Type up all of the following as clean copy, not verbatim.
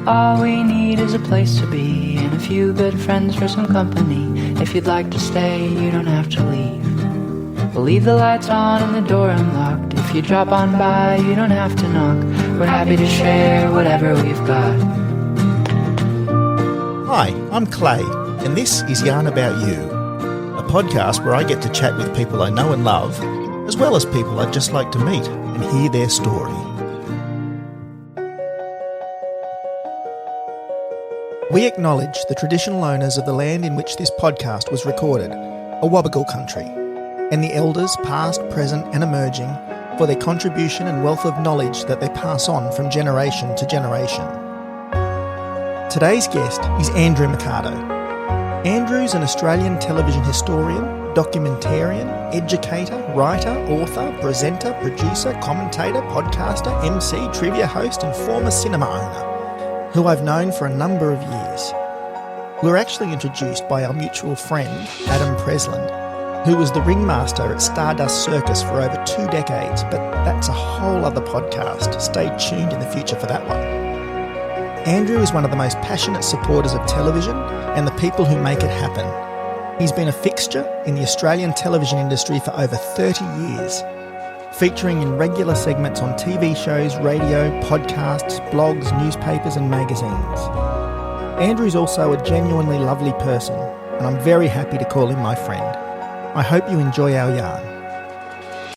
All we need is a place to be and a few good friends for some company. If you'd like to stay, you don't have to leave. We'll leave the lights on and the door unlocked. If you drop on by, you don't have to knock. We're happy to share whatever we've got. Hi, I'm Clay, and this is Yarn About You, a podcast where I get to chat with people I know and love, as well as people I'd just like to meet and hear their story. We acknowledge the traditional owners of the land in which this podcast was recorded, Awabakal country, and the elders past, present and emerging for their contribution and wealth of knowledge that they pass on from generation to generation. Today's guest is Andrew Mercado. Andrew's an Australian television historian, documentarian, educator, writer, author, presenter, producer, commentator, podcaster, emcee, trivia host and former cinema owner, who I've known for a number of years. We were actually introduced by our mutual friend, Adam Presland, who was the ringmaster at Stardust Circus for over 2 decades, but that's a whole other podcast. Stay tuned in the future for that one. Andrew is one of the most passionate supporters of television and the people who make it happen. He's been a fixture in the Australian television industry for over 30 years, featuring in regular segments on TV shows, radio, podcasts, blogs, newspapers and magazines. Andrew's also a genuinely lovely person, and I'm very happy to call him my friend. I hope you enjoy our yarn.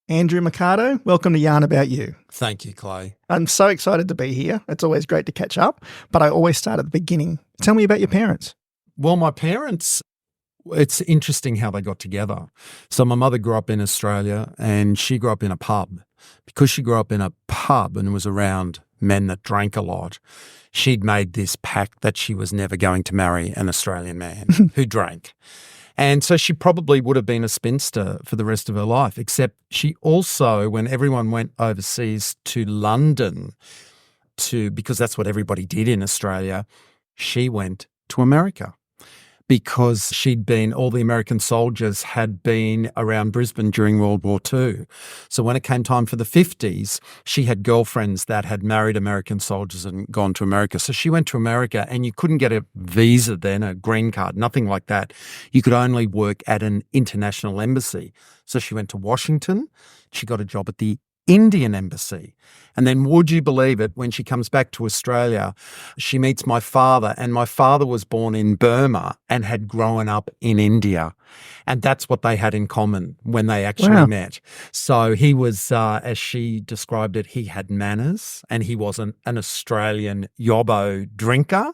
Andrew Mercado, welcome to Yarn About You. Thank you, Clay. I'm so excited to be here. It's always great to catch up, but I always start at the beginning. Tell me about your parents. Well, my parents, it's interesting how they got together. So my mother grew up in Australia and she grew up in a pub. Because she grew up in a pub and was around men that drank a lot, she'd made this pact that she was never going to marry an Australian man who drank. And so she probably would have been a spinster for the rest of her life, except she also, when everyone went overseas to London, because that's what everybody did in Australia, she went to America because all the American soldiers had been around Brisbane during World War II. So when it came time for the 50s, she had girlfriends that had married American soldiers and gone to America. So she went to America and you couldn't get a visa then, a green card, nothing like that. You could only work at an international embassy. So she went to Washington. She got a job at the Indian embassy. And then would you believe it, when she comes back to Australia, she meets my father, and my father was born in Burma and had grown up in India. And that's what they had in common when they actually met. So he was, as she described it, he had manners and he wasn't an Australian yobbo drinker.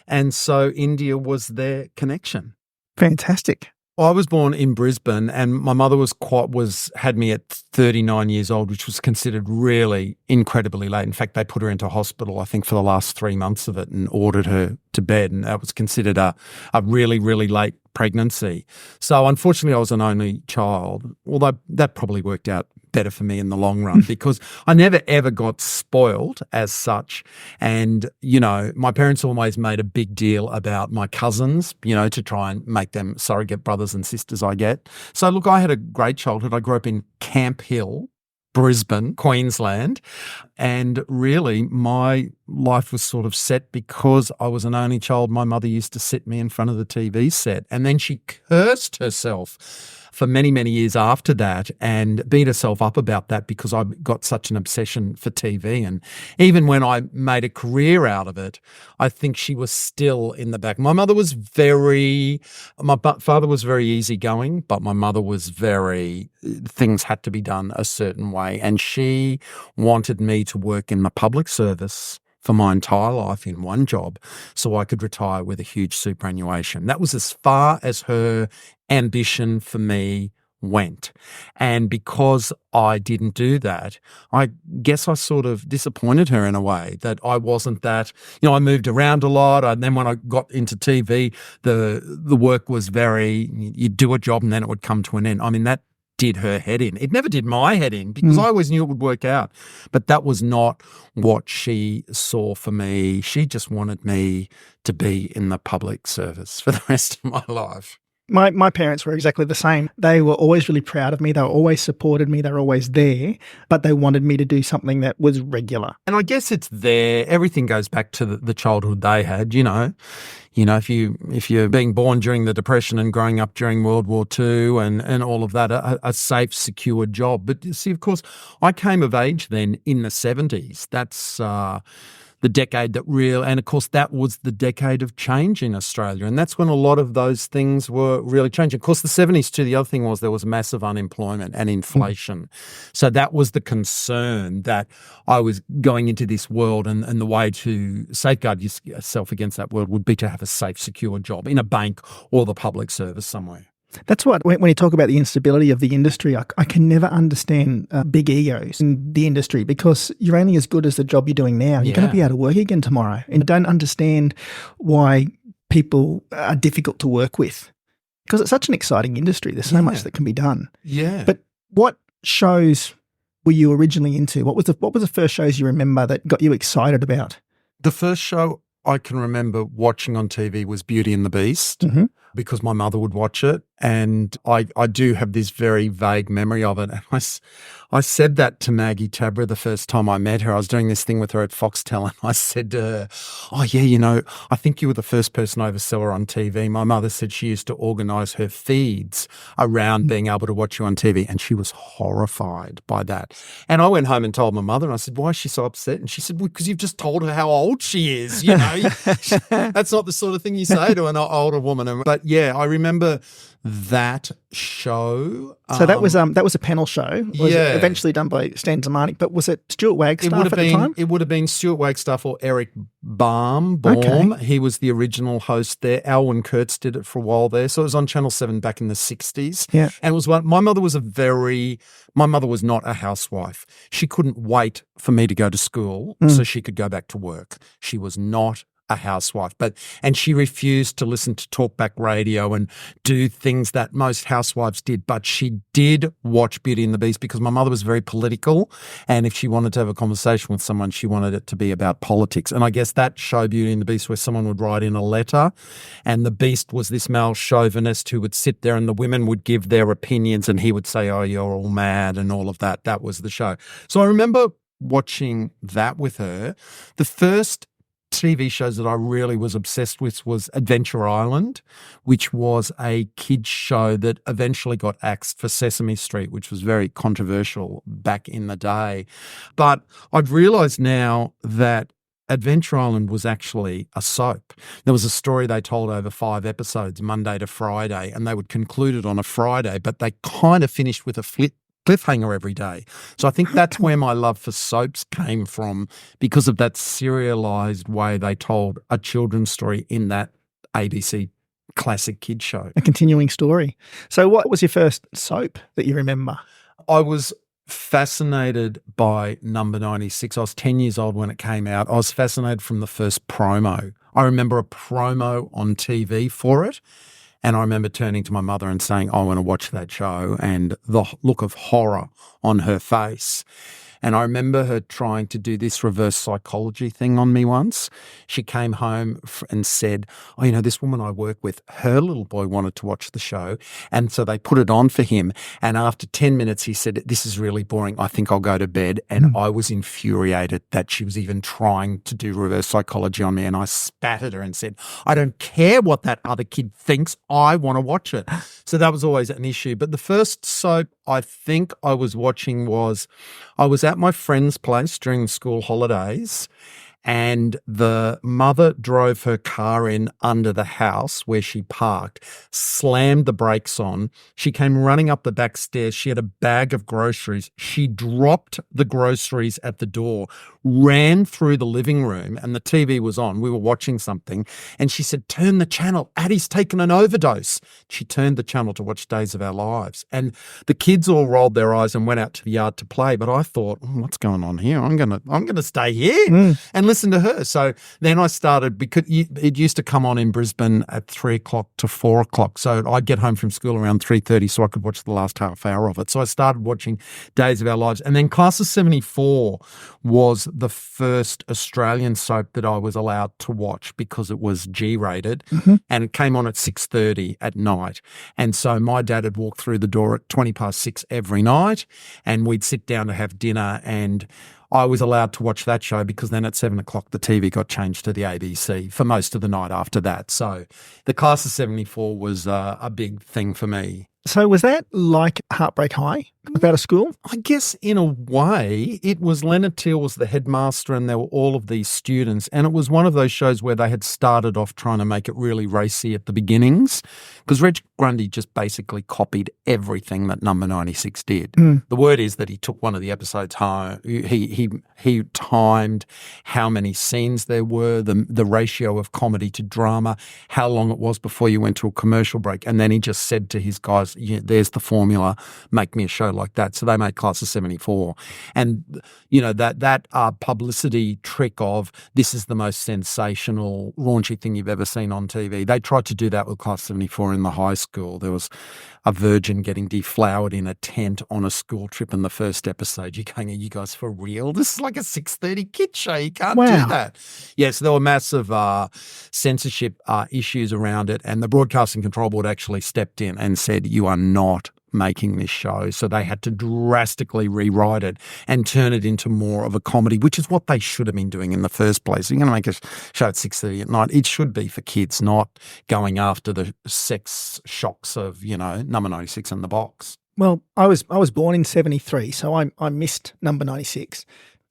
And so India was their connection. Fantastic. I was born in Brisbane and my mother had me at 39 years old, which was considered really incredibly late. In fact, they put her into hospital, I think, for the last 3 months of it and ordered her to bed. And that was considered a really, really late pregnancy. So unfortunately, I was an only child, although that probably worked out better for me in the long run because I never ever got spoiled as such. And, my parents always made a big deal about my cousins, to try and make them surrogate brothers and sisters, I get. So look, I had a great childhood. I grew up in Camp Hill, Brisbane, Queensland. And really my life was sort of set because I was an only child. My mother used to sit me in front of the TV set and then she cursed herself for many, many years after that and beat herself up about that because I got such an obsession for TV. And even when I made a career out of it, I think she was still in the back. My father was very easygoing, but my mother was things had to be done a certain way. And she wanted me to work in the public service for my entire life in one job so I could retire with a huge superannuation. That was as far as her ambition for me went. And because I didn't do that, I guess I sort of disappointed her in a way that I wasn't that, I moved around a lot. And then when I got into TV, the work was you'd do a job and then it would come to an end. I mean, that did her head in. It never did my head in because I always knew it would work out. But that was not what she saw for me. She just wanted me to be in the public service for the rest of my life. My parents were exactly the same. They were always really proud of me. They were always supported me. They were always there, but they wanted me to do something that was regular. And I guess it's there. Everything goes back to the childhood they had, if you're being born during the Depression and growing up during World War II and all of that, a safe, secure job. But you see, of course, I came of age then in the 70s. That's the decade and of course that was the decade of change in Australia. And that's when a lot of those things were really changing. Of course, the 70s too, the other thing was there was massive unemployment and inflation. So that was the concern that I was going into this world and the way to safeguard yourself against that world would be to have a safe, secure job in a bank or the public service somewhere. That's what, when you talk about the instability of the industry, I can never understand big egos in the industry because you're only as good as the job you're doing now. You're going to be out of work again tomorrow. And I don't understand why people are difficult to work with because it's such an exciting industry. There's so much that can be done. Yeah. But what shows were you originally into? What was the first shows you remember that got you excited about? The first show I can remember watching on TV was Beauty and the Beast because my mother would watch it. And I do have this very vague memory of it. And I said that to Maggie Tabra the first time I met her. I was doing this thing with her at Foxtel and I said to her, oh, yeah, I think you were the first person I ever saw her on TV. My mother said she used to organise her feeds around being able to watch you on TV. And she was horrified by that. And I went home and told my mother and I said, why is she so upset? And she said, well, because you've just told her how old she is. That's not the sort of thing you say to an older woman. But yeah, I remember that show. So that was a panel show. Was it eventually done by Stan Zemanek, but was it Stuart Wagstaff at the time? It would have been Stuart Wagstaff or Eric Baum. Okay. He was the original host there. Alwyn Kurtz did it for a while there. So it was on Channel 7 back in the 60s. Yeah. And it was my mother was not a housewife. She couldn't wait for me to go to school so she could go back to work. She was not a housewife, and she refused to listen to talkback radio and do things that most housewives did, but she did watch Beauty and the Beast because my mother was very political, and if she wanted to have a conversation with someone, she wanted it to be about politics. And I guess that show, Beauty and the Beast, where someone would write in a letter and the Beast was this male chauvinist who would sit there and the women would give their opinions and he would say, oh, you're all mad and all of that. That was the show. So I remember watching that with her. The first TV shows that I really was obsessed with was Adventure Island, which was a kids show that eventually got axed for Sesame Street, which was very controversial back in the day. But I've realised now that Adventure Island was actually a soap. There was a story they told over 5 episodes, Monday to Friday, and they would conclude it on a Friday, but they kind of finished with a cliffhanger every day. So I think that's where my love for soaps came from, because of that serialized way they told a children's story in that ABC classic kids show. A continuing story. So what was your first soap that you remember? I was fascinated by Number 96. I was 10 years old when it came out. I was fascinated from the first promo. I remember a promo on TV for it. And I remember turning to my mother and saying, I want to watch that show, and the look of horror on her face. And I remember her trying to do this reverse psychology thing on me once. She came home and said, oh, this woman I work with, her little boy wanted to watch the show. And so they put it on for him. And after 10 minutes, he said, this is really boring. I think I'll go to bed. And I was infuriated that she was even trying to do reverse psychology on me. And I spat at her and said, I don't care what that other kid thinks. I want to watch it. So that was always an issue. But the first soap I think I was watching was, I was at my friend's place during the school holidays, and the mother drove her car in under the house where she parked, slammed the brakes on. She came running up the back stairs. She had a bag of groceries. She dropped the groceries at the door, ran through the living room, and the TV was on. We were watching something, and she said, turn the channel. Addie's taken an overdose. She turned the channel to watch Days of Our Lives. And the kids all rolled their eyes and went out to the yard to play. But I thought, what's going on here? I'm gonna stay here and listen to her. So then I started, because it used to come on in Brisbane at 3 o'clock to 4 o'clock. So I'd get home from school around 3:30 so I could watch the last half hour of it. So I started watching Days of Our Lives. And then Class of 74 was the first Australian soap that I was allowed to watch because it was G-rated, and it came on at 6:30 at night. And so my dad had walked through the door at 6:20 every night, and we'd sit down to have dinner, and I was allowed to watch that show because then at 7 o'clock the TV got changed to the ABC for most of the night after that. So the Class of 74 was a big thing for me. So was that like Heartbreak High about a school? I guess in a way it was. Leonard Teal was the headmaster and there were all of these students, and it was one of those shows where they had started off trying to make it really racy at the beginnings, because Reg Grundy just basically copied everything that Number 96 did. The word is that he took one of the episodes home. He timed how many scenes there were, the ratio of comedy to drama, how long it was before you went to a commercial break, and then he just said to his guys, yeah, there's the formula, make me a show like that. So they made Class of 74. And, that publicity trick of this is the most sensational, raunchy thing you've ever seen on TV. They tried to do that with Class 74 in the high school. There was a virgin getting deflowered in a tent on a school trip in the first episode. You're going, are you guys for real? This is like a 6:30 kid show. You can't do that. Yes, there were massive censorship issues around it, and the Broadcasting Control Board actually stepped in and said, you are not making this show. So they had to drastically rewrite it and turn it into more of a comedy, which is what they should have been doing in the first place. You're going to make a show at 6:30 at night. It should be for kids, not going after the sex shocks of, Number 96 in the box. Well, I was born in 73, so I missed Number 96.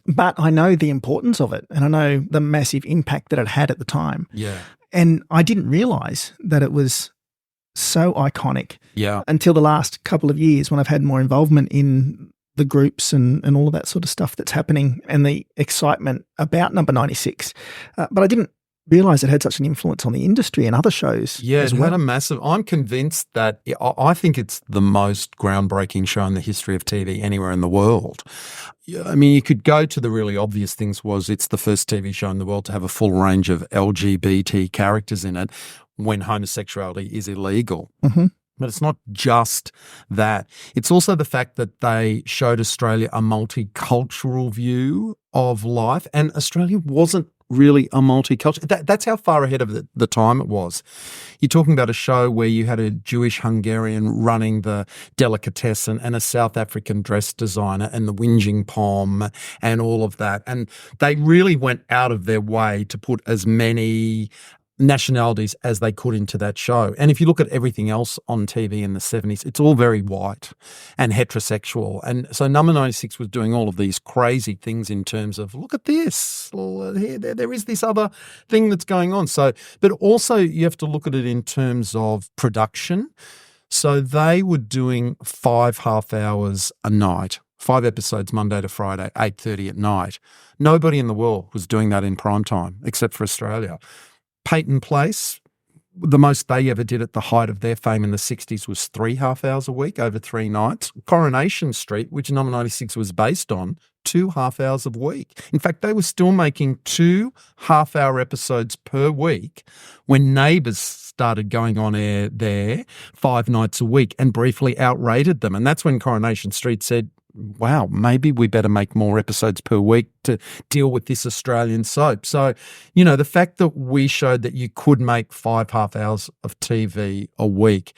But I know the importance of it, and I know the massive impact that it had at the time. Yeah. And I didn't realise that it was so iconic until the last couple of years when I've had more involvement in the groups and all of that sort of stuff that's happening and the excitement about Number 96. But I didn't realise it had such an influence on the industry and other shows as well. Had a massive. I'm convinced that I think it's the most groundbreaking show in the history of TV anywhere in the world. I mean, you could go to the really obvious things. It's the first TV show in the world to have a full range of LGBT characters in it when homosexuality is illegal. But it's not just that. It's also the fact that they showed Australia a multicultural view of life, and Australia wasn't really a multicultural. That's how far ahead of the time it was. You're talking about a show where you had a Jewish Hungarian running the delicatessen and a South African dress designer and the whinging pom and all of that. And they really went out of their way to put as many nationalities as they could into that show. And if you look at everything else on TV in the 70s, it's all very white and heterosexual. And so Number 96 was doing all of these crazy things in terms of, look at this, there is this other thing that's going on. So, but also you have to look at it in terms of production. So they were doing 5 half hours a night, 5 episodes Monday to Friday, 8:30 at night. Nobody in the world was doing that in prime time except for Australia. Peyton Place, the most they ever did at the height of their fame in the 60s was 3 half hours a week over 3 nights. Coronation Street, which Number 96 was based on, 2 half hours a week. In fact, they were still making 2 half-hour episodes per week when Neighbours started going on air there 5 nights a week and briefly outrated them. And that's when Coronation Street said, wow, maybe we better make more episodes per week to deal with this Australian soap. So, the fact that we showed that you could make 5 half hours of TV a week,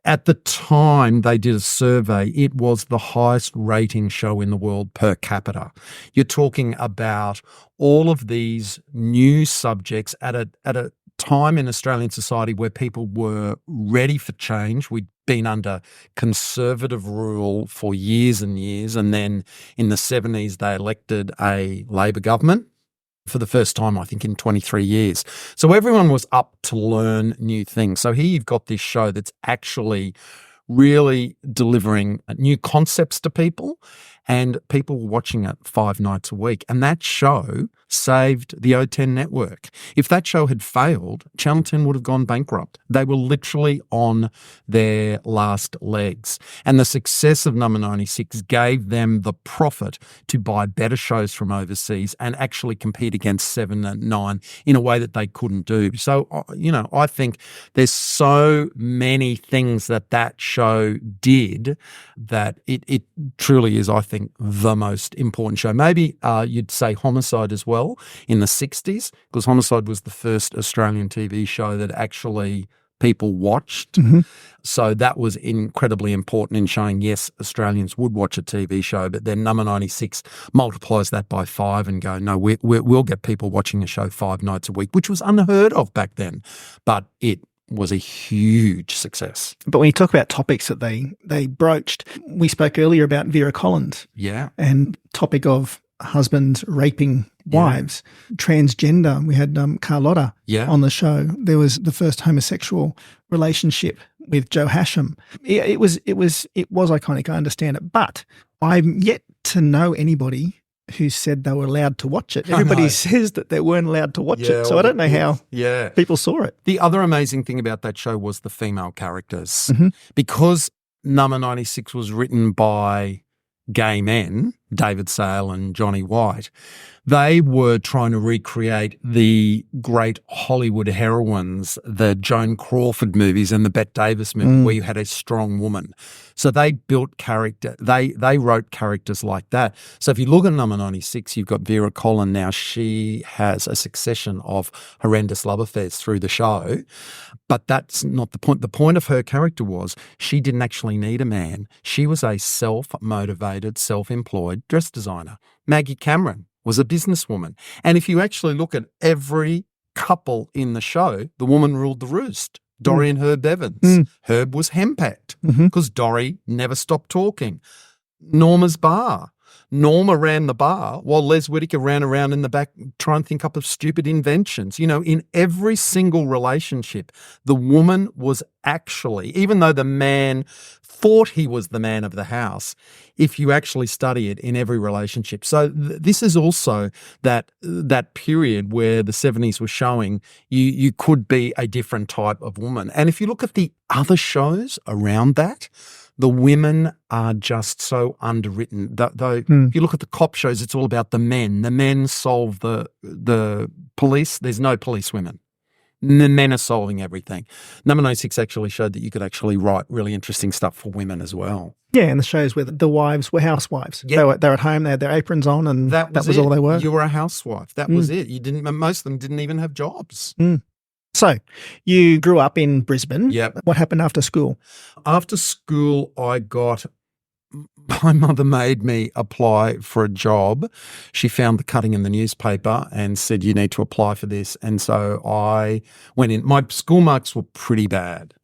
at the time they did a survey, it was the highest rating show in the world per capita. You're talking about all of these new subjects at a time in Australian society where people were ready for change. We'd been under conservative rule for years and years, and then in the 70s they elected a Labor government for the first time, I think, in 23 years. So everyone was up to learn new things. So here you've got this show that's actually really delivering new concepts to people and people were watching it 5 nights a week. And that show saved the O10 network. If that show had failed, Channel 10 would have gone bankrupt. They were literally on their last legs. And the success of Number 96 gave them the profit to buy better shows from overseas and actually compete against 7 and 9 in a way that they couldn't do. So, I think there's so many things that show did that it truly is, I think, the most important show. Maybe you'd say Homicide as well in the 60s, because Homicide was the first Australian TV show that actually people watched. Mm-hmm. So that was incredibly important in showing, yes, Australians would watch a TV show, but then Number 96 multiplies that by 5 and go, no, we'll get people watching a show 5 nights a week, which was unheard of back then. But it was a huge success. But when you talk about topics that they broached, we spoke earlier about Vera Collins. Yeah. And topic of husbands raping wives, transgender. We had Carlotta on the show. There was the first homosexual relationship with Joe Hasham. It was iconic. I understand it, but I'm yet to know anybody who said they were allowed to watch it. Everybody says that they weren't allowed to watch it, so I don't know how people saw it. The other amazing thing about that show was the female characters. Because Number 96 was written by gay men, David Sale and Johnny White, they were trying to recreate the great Hollywood heroines, the Joan Crawford movies and the Bette Davis movie, where you had a strong woman. So they built character. They wrote characters like that. So if you look at Number 96, you've got Vera Collins now. She has a succession of horrendous love affairs through the show, but that's not the point. The point of her character was she didn't actually need a man. She was a self-motivated, self-employed dress designer. Maggie Cameron was a businesswoman. And if you actually look at every couple in the show, the woman ruled the roost. Dorrie and Herb Evans. Herb was henpecked because Dorrie never stopped talking. Norma's bar. Norma ran the bar while Les Whitaker ran around in the back trying to think up of stupid inventions. In every single relationship, the woman was actually, even though the man thought he was the man of the house, if you actually study it in every relationship. So this is also that period where the 70s was showing you could be a different type of woman. And if you look at the other shows around that, the women are just so underwritten. Though if you look at the cop shows, it's all about the men. The men solve the police. There's no police women. The men are solving everything. Number 96 actually showed that you could actually write really interesting stuff for women as well. Yeah, and the shows where the wives were housewives. Yeah. They were at home, they had their aprons on, and that was all they were. You were a housewife. That was it. Most of them didn't even have jobs. So you grew up in Brisbane. Yep. What happened after school? After school, my mother made me apply for a job. She found the cutting in the newspaper and said, you need to apply for this. And so I went in. My school marks were pretty bad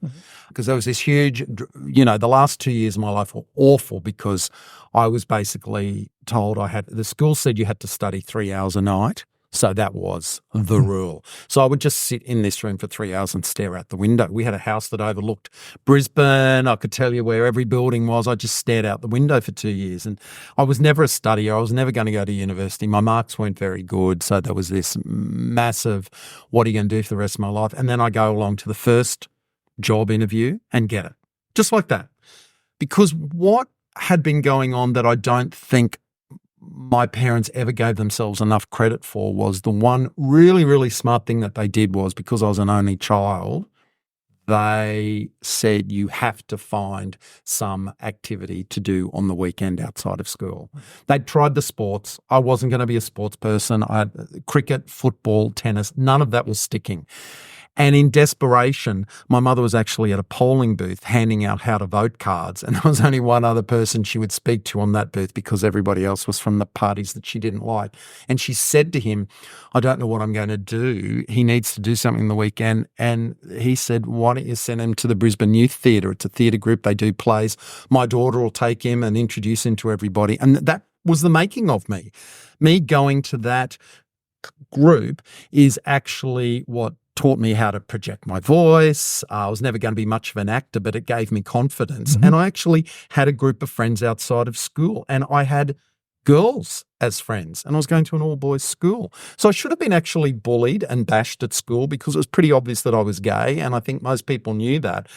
because there was this huge, the last 2 years of my life were awful because I was basically told the school said you had to study 3 hours a night. So that was the rule. So I would just sit in this room for 3 hours and stare out the window. We had a house that overlooked Brisbane. I could tell you where every building was. I just stared out the window for 2 years. And I was never a studier. I was never going to go to university. My marks weren't very good. So there was this massive, what are you going to do for the rest of my life? And then I go along to the first job interview and get it. Just like that. Because what had been going on that I don't think my parents ever gave themselves enough credit for was the one really, really smart thing that they did was, because I was an only child, they said you have to find some activity to do on the weekend outside of school. They'd tried the sports. I wasn't going to be a sports person. I had cricket, football, tennis. None of that was sticking. And in desperation, my mother was actually at a polling booth handing out how to vote cards, and there was only one other person she would speak to on that booth because everybody else was from the parties that she didn't like. And she said to him, I don't know what I'm going to do. He needs to do something the weekend. And he said, why don't you send him to the Brisbane Youth Theatre? It's a theatre group. They do plays. My daughter will take him and introduce him to everybody. And that was the making of me. Me going to that group is actually what taught me how to project my voice. I was never going to be much of an actor, but it gave me confidence. And I actually had a group of friends outside of school, and I had girls as friends, and I was going to an all-boys school. So I should have been actually bullied and bashed at school because it was pretty obvious that I was gay, and I think most people knew that.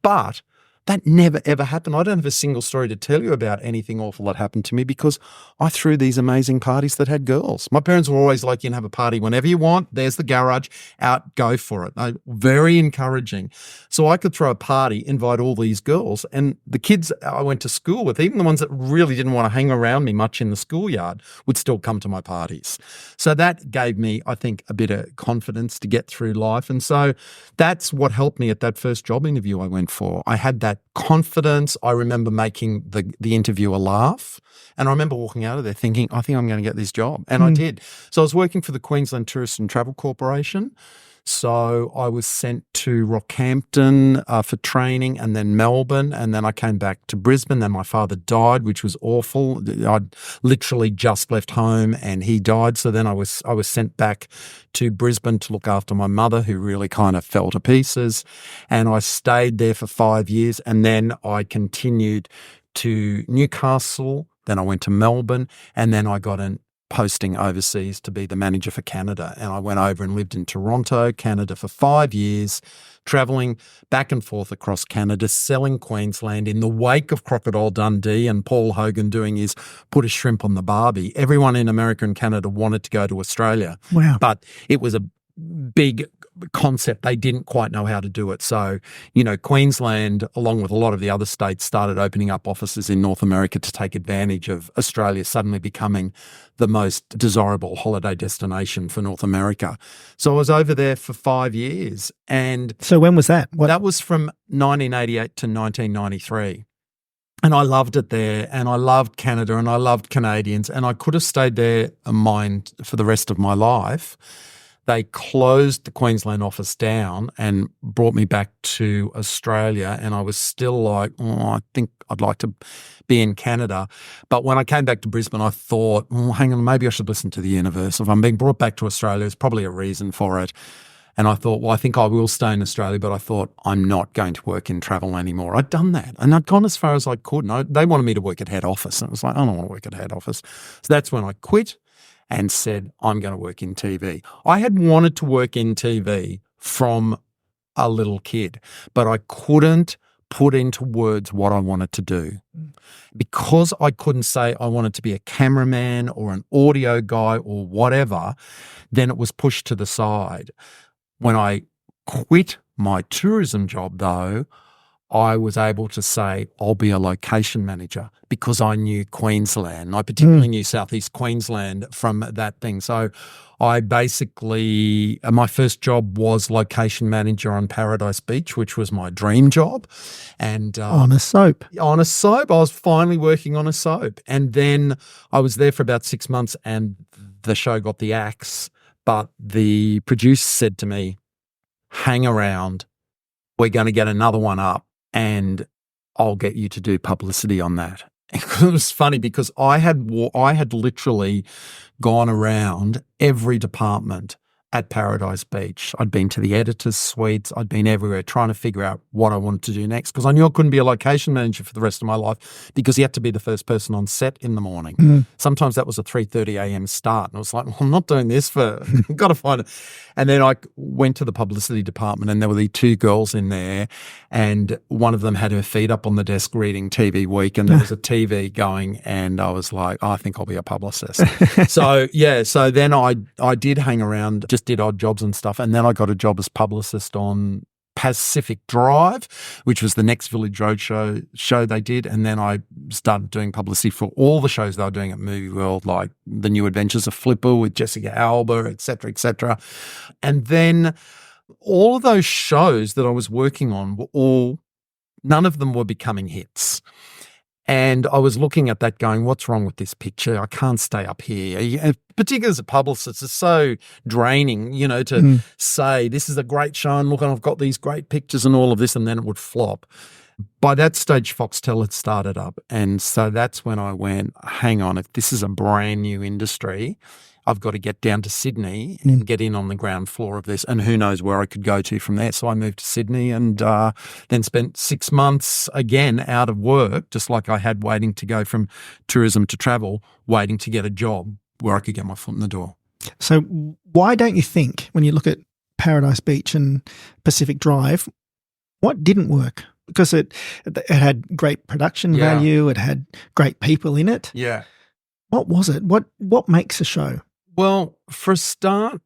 But that never, ever happened. I don't have a single story to tell you about anything awful that happened to me because I threw these amazing parties that had girls. My parents were always like, you can have a party whenever you want. There's the garage. Out, go for it. Very encouraging. So I could throw a party, invite all these girls, and the kids I went to school with, even the ones that really didn't want to hang around me much in the schoolyard, would still come to my parties. So that gave me, I think, a bit of confidence to get through life. And so that's what helped me at that first job interview I went for. I had that confidence. I remember making the interviewer laugh. And I remember walking out of there thinking, I think I'm going to get this job. And I did. So I was working for the Queensland Tourist and Travel Corporation. So I was sent to Rockhampton for training, and then Melbourne, and then I came back to Brisbane. Then my father died, which was awful. I'd literally just left home and he died. So then I was sent back to Brisbane to look after my mother, who really kind of fell to pieces. And I stayed there for 5 years, and then I continued to Newcastle. Then I went to Melbourne, and then I got an posting overseas to be the manager for Canada. And I went over and lived in Toronto, Canada for 5 years, travelling back and forth across Canada, selling Queensland in the wake of Crocodile Dundee and Paul Hogan doing his put a shrimp on the barbie. Everyone in America and Canada wanted to go to Australia. Wow. But it was a big concept. They didn't quite know how to do it. So, Queensland, along with a lot of the other states, started opening up offices in North America to take advantage of Australia suddenly becoming the most desirable holiday destination for North America. So I was over there for 5 years. And so when was that? That was from 1988 to 1993. And I loved it there, and I loved Canada, and I loved Canadians, and I could have stayed there for the rest of my life. They closed the Queensland office down and brought me back to Australia, and I was still like, I think I'd like to be in Canada. But when I came back to Brisbane, I thought, hang on, maybe I should listen to the universe. If I'm being brought back to Australia, there's probably a reason for it. And I thought, I think I will stay in Australia, but I thought I'm not going to work in travel anymore. I'd done that, and I'd gone as far as I could. And they wanted me to work at head office, and it was like, I don't want to work at head office. So that's when I quit and said, I'm going to work in TV. I had wanted to work in TV from a little kid, but I couldn't put into words what I wanted to do. Because I couldn't say I wanted to be a cameraman or an audio guy or whatever, then it was pushed to the side. When I quit my tourism job, though, I was able to say, I'll be a location manager, because I knew Queensland. I particularly knew Southeast Queensland from that thing. So I basically, my first job was location manager on Paradise Beach, which was my dream job. And on a soap. On a soap. I was finally working on a soap. And then I was there for about 6 months, and the show got the axe. But the producer said to me, hang around, we're going to get another one up, and I'll get you to do publicity on that. It was funny because I had literally gone around every department at Paradise Beach. I'd been to the editor's suites. I'd been everywhere trying to figure out what I wanted to do next, because I knew I couldn't be a location manager for the rest of my life, because you had to be the first person on set in the morning. Sometimes that was a 3:30 a.m. start. And I was like, well, I'm not doing this I've got to find it. And then I went to the publicity department, and there were these two girls in there, and one of them had her feet up on the desk reading TV Week, and there was a TV going, and I was like, I think I'll be a publicist. So then I did hang around, just did odd jobs and stuff. And then I got a job as publicist on Pacific Drive, which was the next Village Roadshow show they did. And then I started doing publicity for all the shows they were doing at Movie World, like The New Adventures of Flipper with Jessica Alba, et cetera, et cetera. And then all of those shows that I was working on none of them were becoming hits. And I was looking at that going, what's wrong with this picture? I can't stay up here. Particularly as a publicist, it's so draining, to say this is a great show and look, and I've got these great pictures and all of this, and then it would flop. By that stage, Foxtel had started up. And so that's when I went, hang on, if this is a brand new industry, I've got to get down to Sydney and get in on the ground floor of this, and who knows where I could go to from there. So I moved to Sydney and then spent 6 months again out of work, just like I had, waiting to go from tourism to travel, waiting to get a job where I could get my foot in the door. So why don't you think, when you look at Paradise Beach and Pacific Drive, what didn't work? Because it had great production value, it had great people in it. Yeah. What was it? What makes a show? Well, for a start,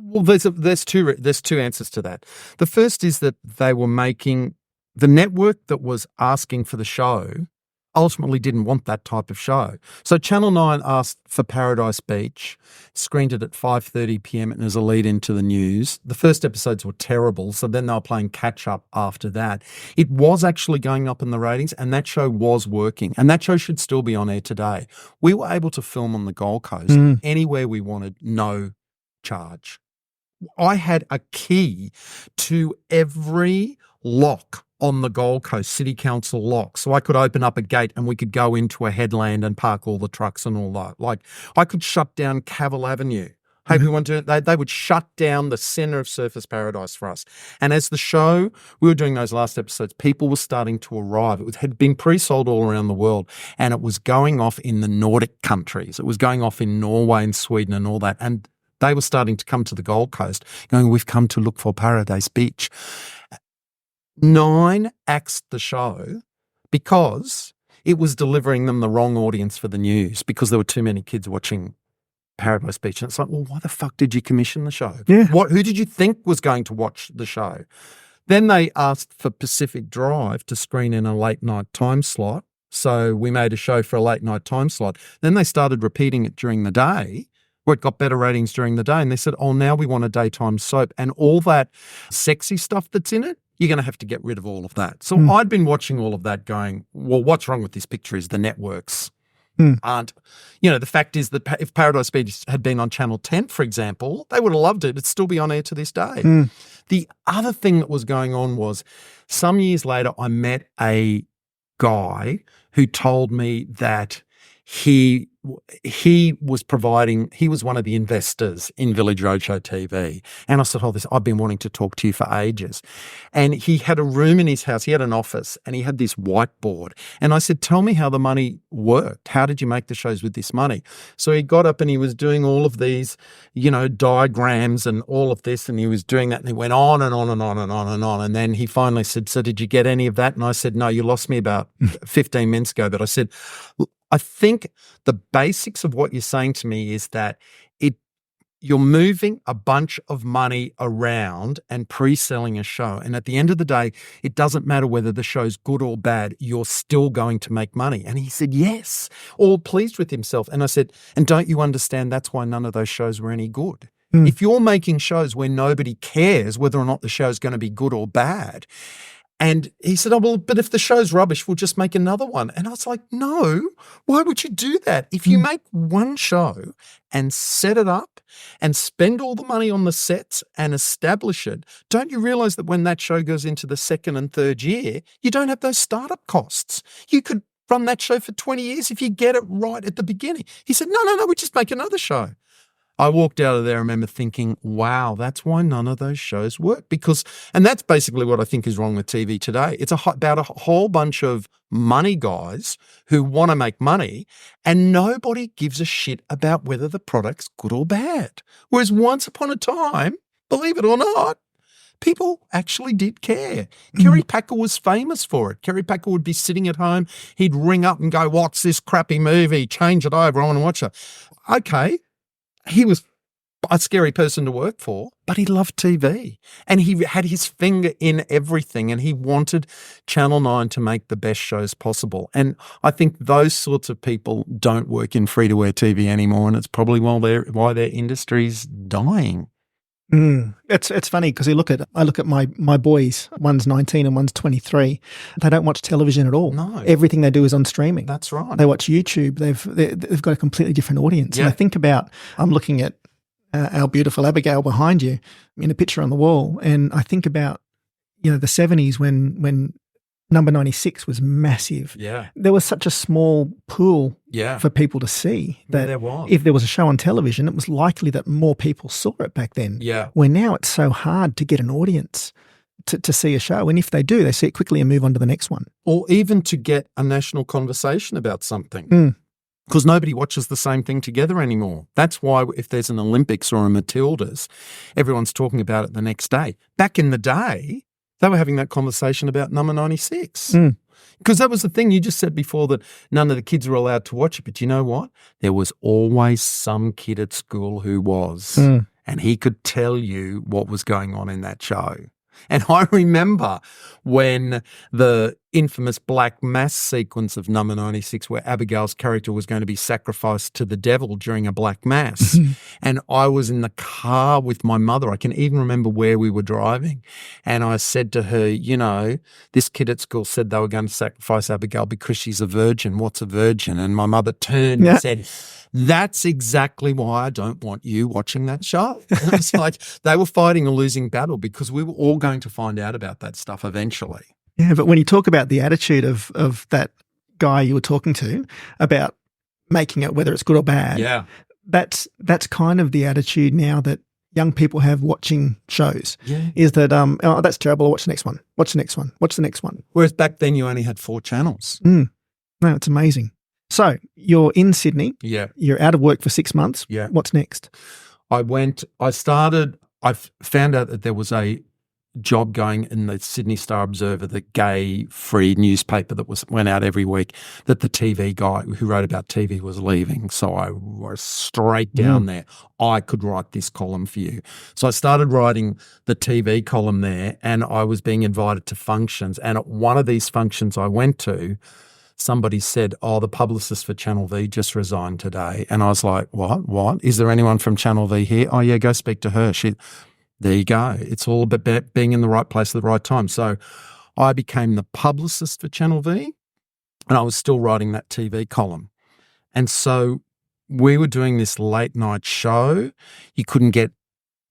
there's two answers to that. The first is that they were making the network that was asking for the show ultimately didn't want that type of show. So Channel 9 asked for Paradise Beach, screened it at 5:30 p.m. and as a lead into the news. The first episodes were terrible, so then they were playing catch-up after that. It was actually going up in the ratings, and that show was working, and that show should still be on air today. We were able to film on the Gold Coast anywhere we wanted, no charge. I had a key to every lock on the Gold Coast, City Council lock. So I could open up a gate and we could go into a headland and park all the trucks and all that. Like, I could shut down Cavill Avenue. Hey, we want to, they would shut down the centre of Surfers Paradise for us. And as the show, we were doing those last episodes, people were starting to arrive. It had been pre-sold all around the world, and it was going off in the Nordic countries. It was going off in Norway and Sweden and all that. And they were starting to come to the Gold Coast going, we've come to look for Paradise Beach. 9 axed the show because it was delivering them the wrong audience for the news, because there were too many kids watching Paradise Beach. And it's like, well, why the fuck did you commission the show? Yeah. Who did you think was going to watch the show? Then they asked for Pacific Drive to screen in a late night time slot. So we made a show for a late night time slot. Then they started repeating it during the day, where it got better ratings during the day. And they said, oh, now we want a daytime soap. And all that sexy stuff that's in it, you're going to have to get rid of all of that. So I'd been watching all of that going, well, what's wrong with this picture is the networks aren't, the fact is that if Paradise Beach had been on Channel 10, for example, they would have loved it. It'd still be on air to this day. The other thing that was going on was, some years later, I met a guy who told me that he was one of the investors in Village Roadshow TV. And I said, I've been wanting to talk to you for ages. And he had a room in his house. He had an office and he had this whiteboard. And I said, tell me how the money worked. How did you make the shows with this money? So he got up and he was doing all of these, diagrams and all of this. And he was doing that and he went on and on and on and on and on. And then he finally said, so did you get any of that? And I said, no, you lost me about 15 minutes ago. But I said, I think the basics of what you're saying to me is that you're moving a bunch of money around and pre-selling a show. And at the end of the day, it doesn't matter whether the show's good or bad, you're still going to make money. And he said, yes, all pleased with himself. And I said, and don't you understand that's why none of those shows were any good? If you're making shows where nobody cares whether or not the show's going to be good or bad. And he said, oh, well, but if the show's rubbish, we'll just make another one. And I was like, no, why would you do that? If you make one show and set it up and spend all the money on the sets and establish it, don't you realize that when that show goes into the second and third year, you don't have those startup costs? You could run that show for 20 years if you get it right at the beginning. He said, no, we just make another show. I walked out of there and remember thinking, wow, that's why none of those shows work. And that's basically what I think is wrong with TV today. It's about a whole bunch of money guys who want to make money, and nobody gives a shit about whether the product's good or bad. Whereas once upon a time, believe it or not, people actually did care. Kerry Packer was famous for it. Kerry Packer would be sitting at home. He'd ring up and go, what's this crappy movie? Change it over. I want to watch it. Okay. He was a scary person to work for, but he loved TV and he had his finger in everything and he wanted Channel 9 to make the best shows possible. And I think those sorts of people don't work in free-to-air TV anymore, and it's probably why their industry's dying. It's funny because I look at my boys, one's 19 and one's 23. They don't watch television at all. No. Everything they do is on streaming. That's right. They watch YouTube. They've got a completely different audience. Yeah. And I think about, I'm looking at our beautiful Abigail behind you in a picture on the wall, and I think about, the 70s when Number 96 was massive. Yeah. There was such a small pool Yeah. for people to see that there was. if there was a show on television, it was likely that more people saw it back then. Yeah. Where now it's so hard to get an audience to see a show. And if they do, they see it quickly and move on to the next one. Or even to get a national conversation about something. Mm. Because nobody watches the same thing together anymore. That's why if there's an Olympics or a Matildas, everyone's talking about it the next day. Back in the day, they were having that conversation about number 96. Because that was the thing you just said before, that none of the kids were allowed to watch it. But you know what? There was always some kid at school who was. And he could tell you what was going on in that show. And I remember when the infamous Black Mass sequence of number 96, where Abigail's character was going to be sacrificed to the devil during a Black Mass. And I was in the car with my mother. I can even remember where we were driving. And I said to her, you know, this kid at school said they were going to sacrifice Abigail because she's a virgin. What's a virgin? And my mother turned and said, that's exactly why I don't want you watching that show. And it's like they were fighting a losing battle because we were all going to find out about that stuff eventually. Yeah, but when you talk about the attitude of that guy you were talking to about making it, whether it's good or bad, that's kind of the attitude now that young people have watching shows. Is that, oh, that's terrible, I'll watch the next one, watch the next one, watch the next one. Whereas back then you only had 4 channels. No, it's amazing. So you're in Sydney. Yeah. You're out of work for 6 months. Yeah. What's next? I found out that there was a job going in the Sydney Star Observer, the gay free newspaper that went out every week, that the TV guy who wrote about TV was leaving. So I was straight down there. I could write this column for you. So I started writing the TV column there, and I was being invited to functions. And at one of these functions I went to, somebody said, oh, the publicist for Channel V just resigned today. And I was like, what? Is there anyone from Channel V here? Oh, yeah, go speak to her. There you go. It's all about being in the right place at the right time. So I became the publicist for Channel V, and I was still writing that TV column. And so we were doing this late night show. You couldn't get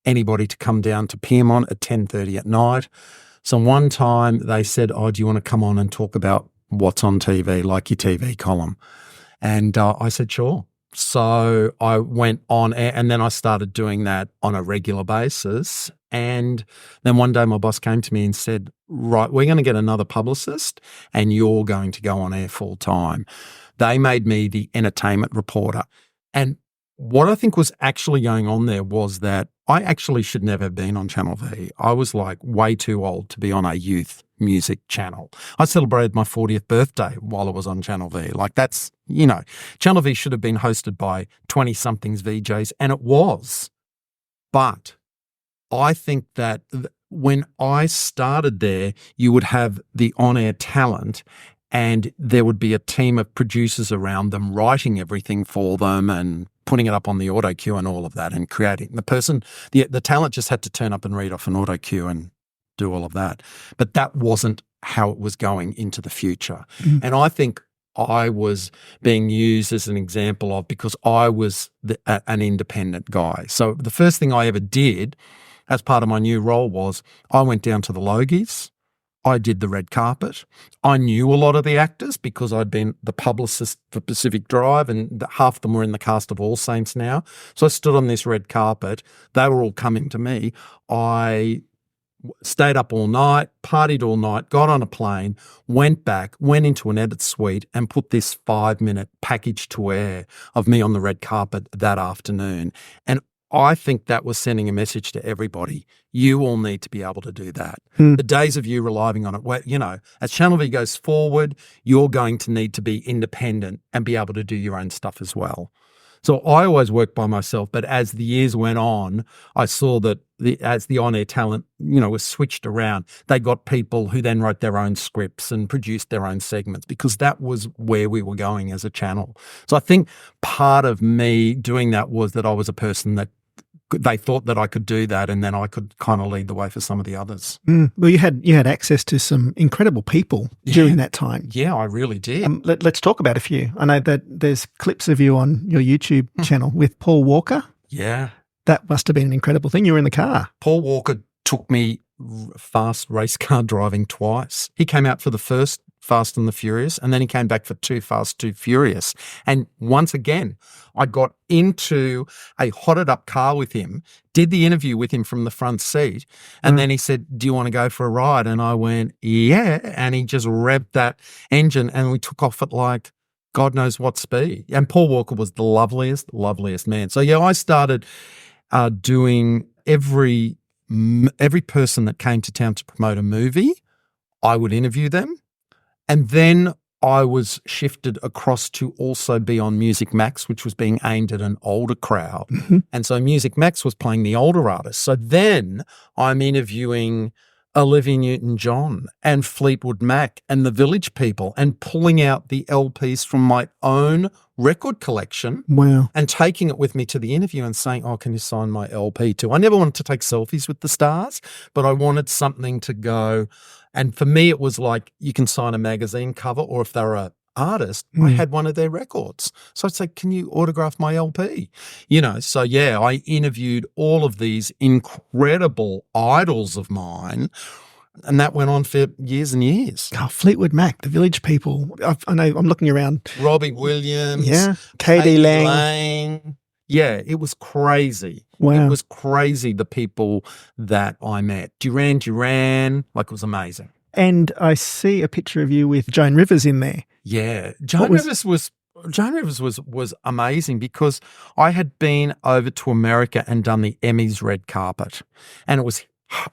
anybody to come down to Piermont at 10:30 at night. So one time they said, oh, do you want to come on and talk about what's on TV, like your TV column? And I said, sure. So I went on air, and then I started doing that on a regular basis. And then one day my boss came to me and said, right, we're going to get another publicist and you're going to go on air full time. They made me the entertainment reporter. And what I think was actually going on there was that I actually should never have been on Channel V. I was like way too old to be on a youth music channel. I celebrated my 40th birthday while I was on Channel V. Like that's, you know, Channel V should have been hosted by 20-somethings VJs, and it was. But I think that when I started there, you would have the on-air talent, and there would be a team of producers around them writing everything for them and putting it up on the auto cue and all of that, and creating the talent just had to turn up and read off an auto cue and do all of that. But that wasn't how it was going into the future. And I think I was being used as an example of, because I was an independent guy. So the first thing I ever did as part of my new role was I went down to the Logies. I did the red carpet. I knew a lot of the actors because I'd been the publicist for Pacific Drive, and half of them were in the cast of All Saints now. So I stood on this red carpet. They were all coming to me. I stayed up all night, partied all night, got on a plane, went back, went into an edit suite and put this 5-minute package to air of me on the red carpet that afternoon. And I think that was sending a message to everybody. You all need to be able to do that. The days of you relying on it, where, you know, as Channel V goes forward, you're going to need to be independent and be able to do your own stuff as well. So I always worked by myself, but as the years went on, I saw that as the on-air talent, you know, was switched around, they got people who then wrote their own scripts and produced their own segments, because that was where we were going as a channel. So I think part of me doing that was that I was a person that they thought that I could do that, and then I could kind of lead the way for some of the others. Well, you had access to some incredible people during that time. Yeah, I really did. Let's talk about a few. I know that there's clips of you on your YouTube channel with Paul Walker. Yeah. That must have been an incredible thing. You were in the car. Paul Walker took me fast race car driving twice. He came out for the first Fast and the Furious, and then he came back for Too Fast, Too Furious. And once again, I got into a hotted up car with him, did the interview with him from the front seat, and then he said, do you want to go for a ride? And I went, yeah. And he just revved that engine and we took off at like God knows what speed. And Paul Walker was the loveliest man. So yeah, I started doing every person that came to town to promote a movie, I would interview them. And then I was shifted across to also be on Music Max, which was being aimed at an older crowd. Mm-hmm. And so Music Max was playing the older artists. So then I'm interviewing Olivia Newton-John and Fleetwood Mac and the Village People and pulling out the LPs from my own record collection. Wow. And taking it with me to the interview and saying, oh, can you sign my LP too? I never wanted to take selfies with the stars, but I wanted something to go. And for me, it was like you can sign a magazine cover, or if they're an artist, I had one of their records. So I'd say, can you autograph my LP? So yeah, I interviewed all of these incredible idols of mine, and that went on for years and years. Oh, Fleetwood Mac, the Village People. I know, I'm looking around. Robbie Williams. Yeah. Katie Lang. Lang. Yeah, it was crazy. Wow. It was crazy, the people that I met. Duran, like it was amazing. And I see a picture of you with Joan Rivers in there. Yeah. Joan Rivers was amazing because I had been over to America and done the Emmys red carpet, and it was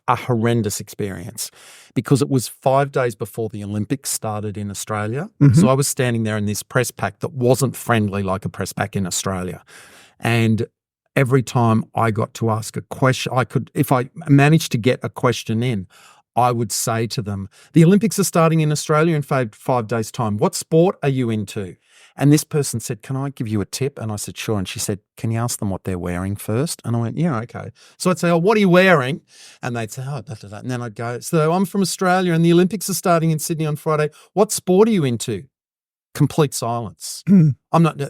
a horrendous experience because it was 5 days before the Olympics started in Australia. Mm-hmm. So I was standing there in this press pack that wasn't friendly like a press pack in Australia. And every time I got to ask a question, if I managed to get a question in, I would say to them, the Olympics are starting in Australia in 5 days' time. What sport are you into? And this person said, can I give you a tip? And I said, sure. And she said, can you ask them what they're wearing first? And I went, yeah, okay. So I'd say, oh, what are you wearing? And they'd say, oh, da, da, da. And then I'd go, so I'm from Australia and the Olympics are starting in Sydney on Friday. What sport are you into? Complete silence. I'm not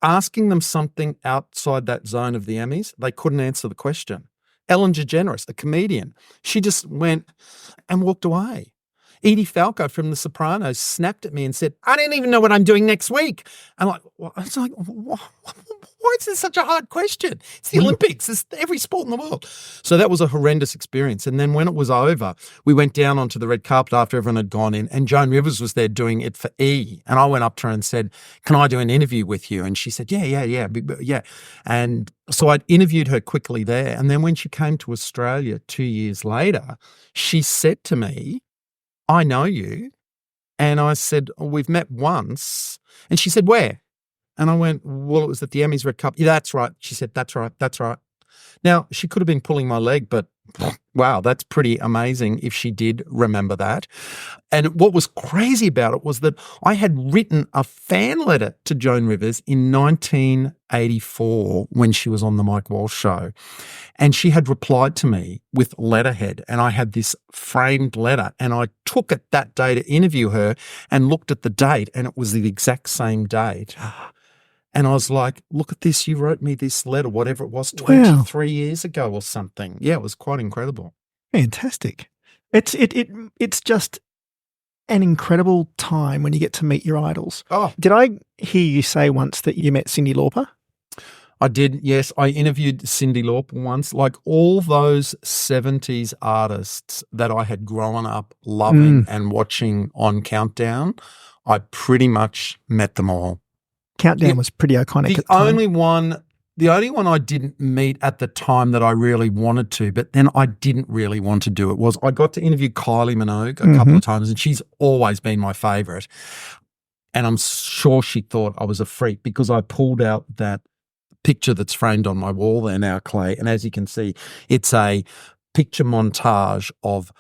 asking them something outside that zone of the Emmys. They couldn't answer the question. Ellen DeGeneres, a comedian, she just went and walked away. Edie Falco from The Sopranos snapped at me and said, I don't even know what I'm doing next week. I'm like, well, I was like, why is this such a hard question? It's the Olympics. It's every sport in the world. So that was a horrendous experience. And then when it was over, we went down onto the red carpet after everyone had gone in, and Joan Rivers was there doing it for E. And I went up to her and said, can I do an interview with you? And she said, yeah. And so I'd interviewed her quickly there. And then when she came to Australia 2 years later, she said to me, I know you. And I said, oh, we've met once. And she said, where? And I went, well, it was at the Emmys Red Cup. Yeah, that's right. She said, that's right. Now, she could have been pulling my leg, but wow, that's pretty amazing if she did remember that. And what was crazy about it was that I had written a fan letter to Joan Rivers in 1984 when she was on the Mike Walsh show. And she had replied to me with letterhead, and I had this framed letter, and I took it that day to interview her and looked at the date, and it was the exact same date. And I was like, look at this, you wrote me this letter, whatever it was, 23 years ago or something. Yeah, it was quite incredible. Fantastic. It's just an incredible time when you get to meet your idols. Oh. Did I hear you say once that you met Cyndi Lauper? I did, yes. I interviewed Cyndi Lauper once. Like all those 70s artists that I had grown up loving and watching on Countdown, I pretty much met them all. Countdown was pretty iconic at the time. The only one I didn't meet at the time that I really wanted to, but then I didn't really want to do it, was I got to interview Kylie Minogue a couple of times, and she's always been my favourite. And I'm sure she thought I was a freak because I pulled out that picture that's framed on my wall there now, Clay. And as you can see, it's a picture montage of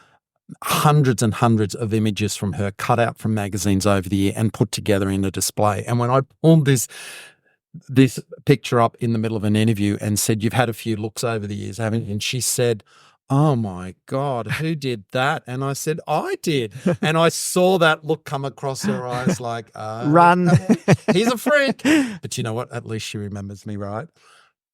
hundreds and hundreds of images from her cut out from magazines over the year and put together in a display. And when I pulled this picture up in the middle of an interview and said, you've had a few looks over the years, haven't you? And she said, oh my God, who did that? And I said, I did. And I saw that look come across her eyes like, run. He's a freak. But you know what? At least she remembers me, right?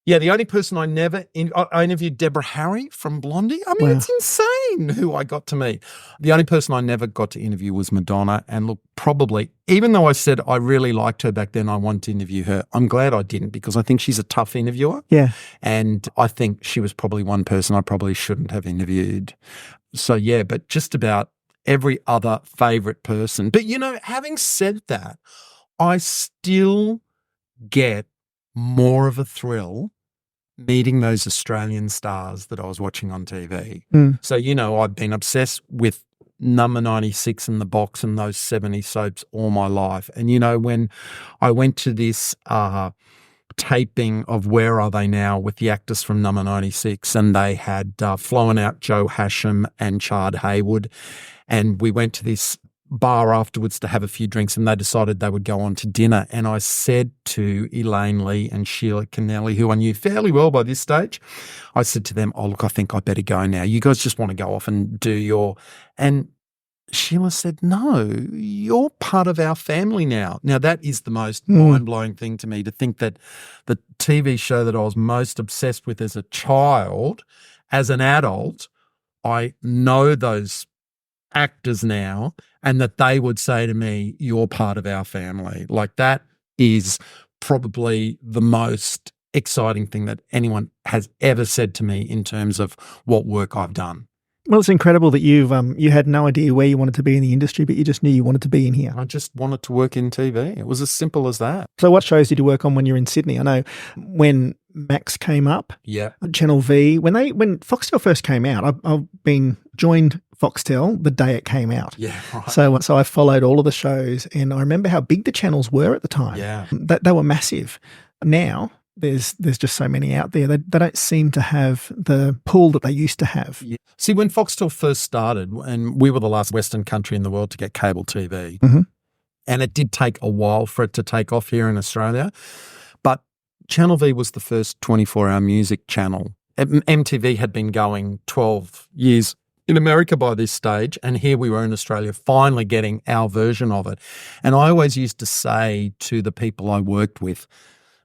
Yeah, the only person I interviewed Deborah Harry from Blondie. I mean, Wow. It's insane who I got to meet. The only person I never got to interview was Madonna. And look, probably, even though I said I really liked her back then, I wanted to interview her, I'm glad I didn't because I think she's a tough interviewer. Yeah. And I think she was probably one person I probably shouldn't have interviewed. So, yeah, but just about every other favourite person. But, having said that, I still get more of a thrill meeting those Australian stars that I was watching on TV. So, I've been obsessed with Number 96 and The Box and those 70s soaps all my life. And, when I went to this taping of Where Are They Now with the actors from Number 96 and they had flown out Joe Hasham and Chard Haywood, and we went to this bar afterwards to have a few drinks and they decided they would go on to dinner. And I said to Elaine Lee and Sheila Kennelly, who I knew fairly well by this stage, I said to them, oh, look, I think I better go now. You guys just want to go off and do your... And Sheila said, no, you're part of our family now. Now, that is the most mind-blowing thing to me, to think that the TV show that I was most obsessed with as a child, as an adult, I know those actors now, and that they would say to me, you're part of our family. Like, that is probably the most exciting thing that anyone has ever said to me in terms of what work I've done. Well, it's incredible that you had no idea where you wanted to be in the industry, but you just knew you wanted to be in here. I just wanted to work in TV. It was as simple as that. So what shows did you work on when you were in Sydney? I know when Max came up, Yeah. Channel V, when Foxtel first came out, I've joined Foxtel the day it came out. Yeah, right. So I followed all of the shows, and I remember how big the channels were at the time. Yeah. They were massive. Now there's just so many out there. They don't seem to have the pool that they used to have. Yeah. See, when Foxtel first started, and we were the last Western country in the world to get cable TV, and it did take a while for it to take off here in Australia, but Channel V was the first 24-hour music channel. MTV had been going 12 years in America by this stage, and here we were in Australia finally getting our version of it. And I always used to say to the people I worked with,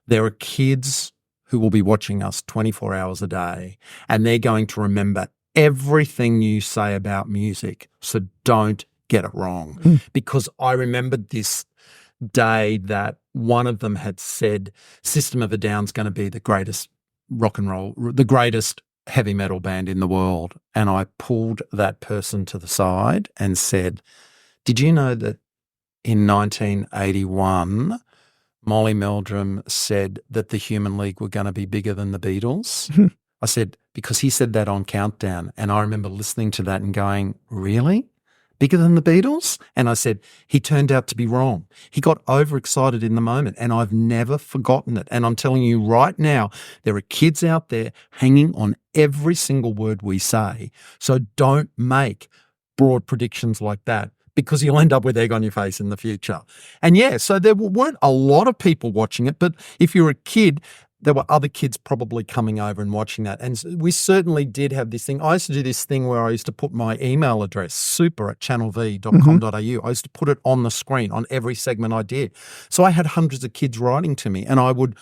there are kids who will be watching us 24 hours a day, and they're going to remember everything you say about music. So don't get it wrong. Because I remembered this day that one of them had said System of a Down's going to be the greatest rock and roll, the greatest heavy metal band in the world. And I pulled that person to the side and said, did you know that in 1981, Molly Meldrum said that the Human League were going to be bigger than the Beatles? I said, because he said that on Countdown. And I remember listening to that and going, really? Bigger than the Beatles? And I said, he turned out to be wrong. He got overexcited in the moment, and I've never forgotten it. And I'm telling you right now, there are kids out there hanging on every single word we say. So don't make broad predictions like that, because you'll end up with egg on your face in the future. And yeah, so there weren't a lot of people watching it, but if you're a kid, there were other kids probably coming over and watching that. And we certainly did have this thing. I used to do this thing where I used to put my email address, super@channelv.com.au. I used to put it on the screen on every segment I did. So I had hundreds of kids writing to me, and I would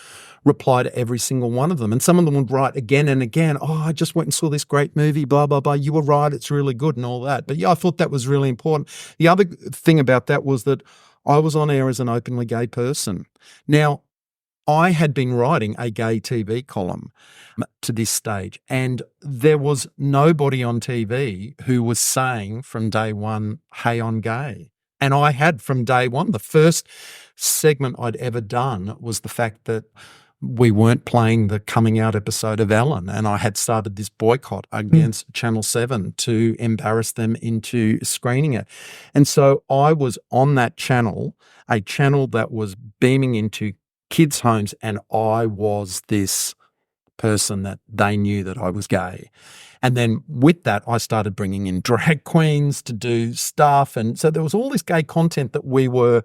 reply to every single one of them. And some of them would write again and again, oh, I just went and saw this great movie, blah, blah, blah. You were right, it's really good and all that. But yeah, I thought that was really important. The other thing about that was that I was on air as an openly gay person. Now, I had been writing a gay TV column to this stage, and there was nobody on TV who was saying from day one, hey, I'm gay. And I had from day one. The first segment I'd ever done was the fact that we weren't playing the coming out episode of Ellen, and I had started this boycott against Channel 7 to embarrass them into screening it. And so I was on that channel, a channel that was beaming into kids' homes, and I was this person that they knew that I was gay. And then with that, I started bringing in drag queens to do stuff. And so there was all this gay content that we were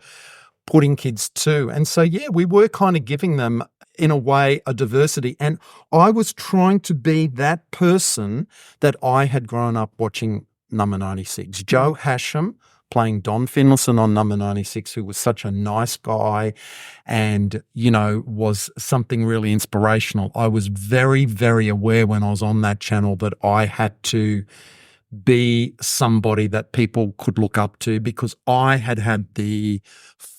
putting kids to. And so, yeah, we were kind of giving them, in a way, a diversity. And I was trying to be that person that I had grown up watching Number 96. Joe Hasham playing Don Finlayson on Number 96, who was such a nice guy and, was something really inspirational. I was very, very aware when I was on that channel that I had to be somebody that people could look up to, because I had the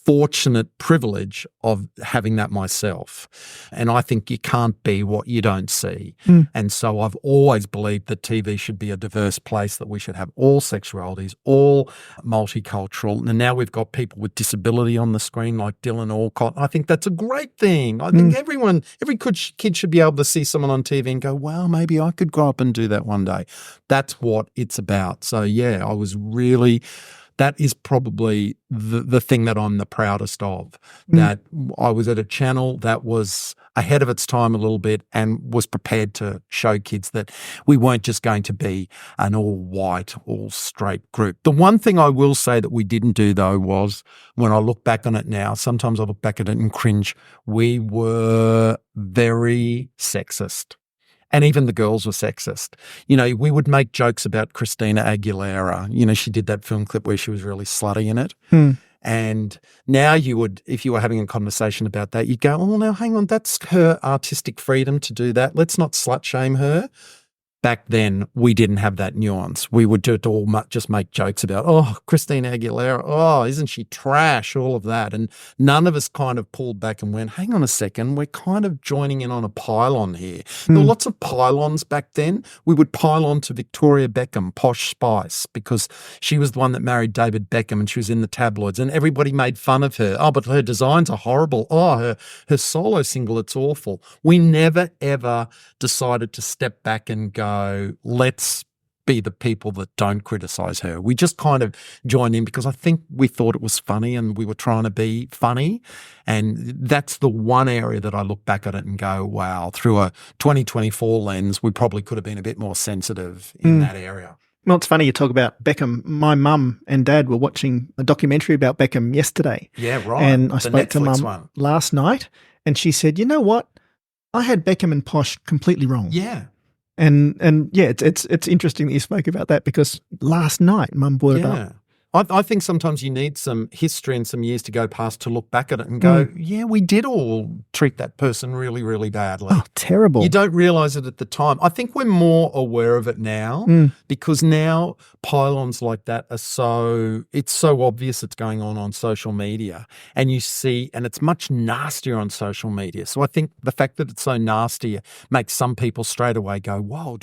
fortunate privilege of having that myself. And I think you can't be what you don't see. And so I've always believed that TV should be a diverse place, that we should have all sexualities, all multicultural. And now we've got people with disability on the screen like Dylan Alcott. I think that's a great thing. I think every kid should be able to see someone on TV and go, wow, maybe I could grow up and do that one day. That's what it's about. So yeah, that is probably the thing that I'm the proudest of, that I was at a channel that was ahead of its time a little bit and was prepared to show kids that we weren't just going to be an all white, all straight group. The one thing I will say that we didn't do, though, was when I look back on it now, sometimes I look back at it and cringe, we were very sexist. And even the girls were sexist. We would make jokes about Christina Aguilera. She did that film clip where she was really slutty in it. And now if you were having a conversation about that, you'd go, oh, now hang on, that's her artistic freedom to do that. Let's not slut shame her. Back then, we didn't have that nuance. We would just make jokes about, oh, Christina Aguilera, oh, isn't she trash, all of that. And none of us kind of pulled back and went, hang on a second, we're kind of joining in on a pylon here. There were lots of pylons back then. We would pile on to Victoria Beckham, Posh Spice, because she was the one that married David Beckham and she was in the tabloids and everybody made fun of her. Oh, but her designs are horrible. Oh, her solo single, it's awful. We never, ever decided to step back and go, let's be the people that don't criticize her. We just kind of joined in because I think we thought it was funny and we were trying to be funny. And that's the one area that I look back at it and go, wow, through a 2024 lens, we probably could have been a bit more sensitive in that area. Well, it's funny you talk about Beckham. My mum and dad were watching a documentary about Beckham yesterday. Yeah, right. And I spoke to mum last night and she said, you know what? I had Beckham and Posh completely wrong. Yeah. And yeah, it's interesting that you spoke about that because last night Mum brought it up. I think sometimes you need some history and some years to go past to look back at it and go, yeah, we did all treat that person really, really badly. Oh, terrible. You don't realise it at the time. I think we're more aware of it now because now pylons like that it's so obvious it's going on social media and you see, and it's much nastier on social media. So I think the fact that it's so nasty makes some people straight away go, whoa,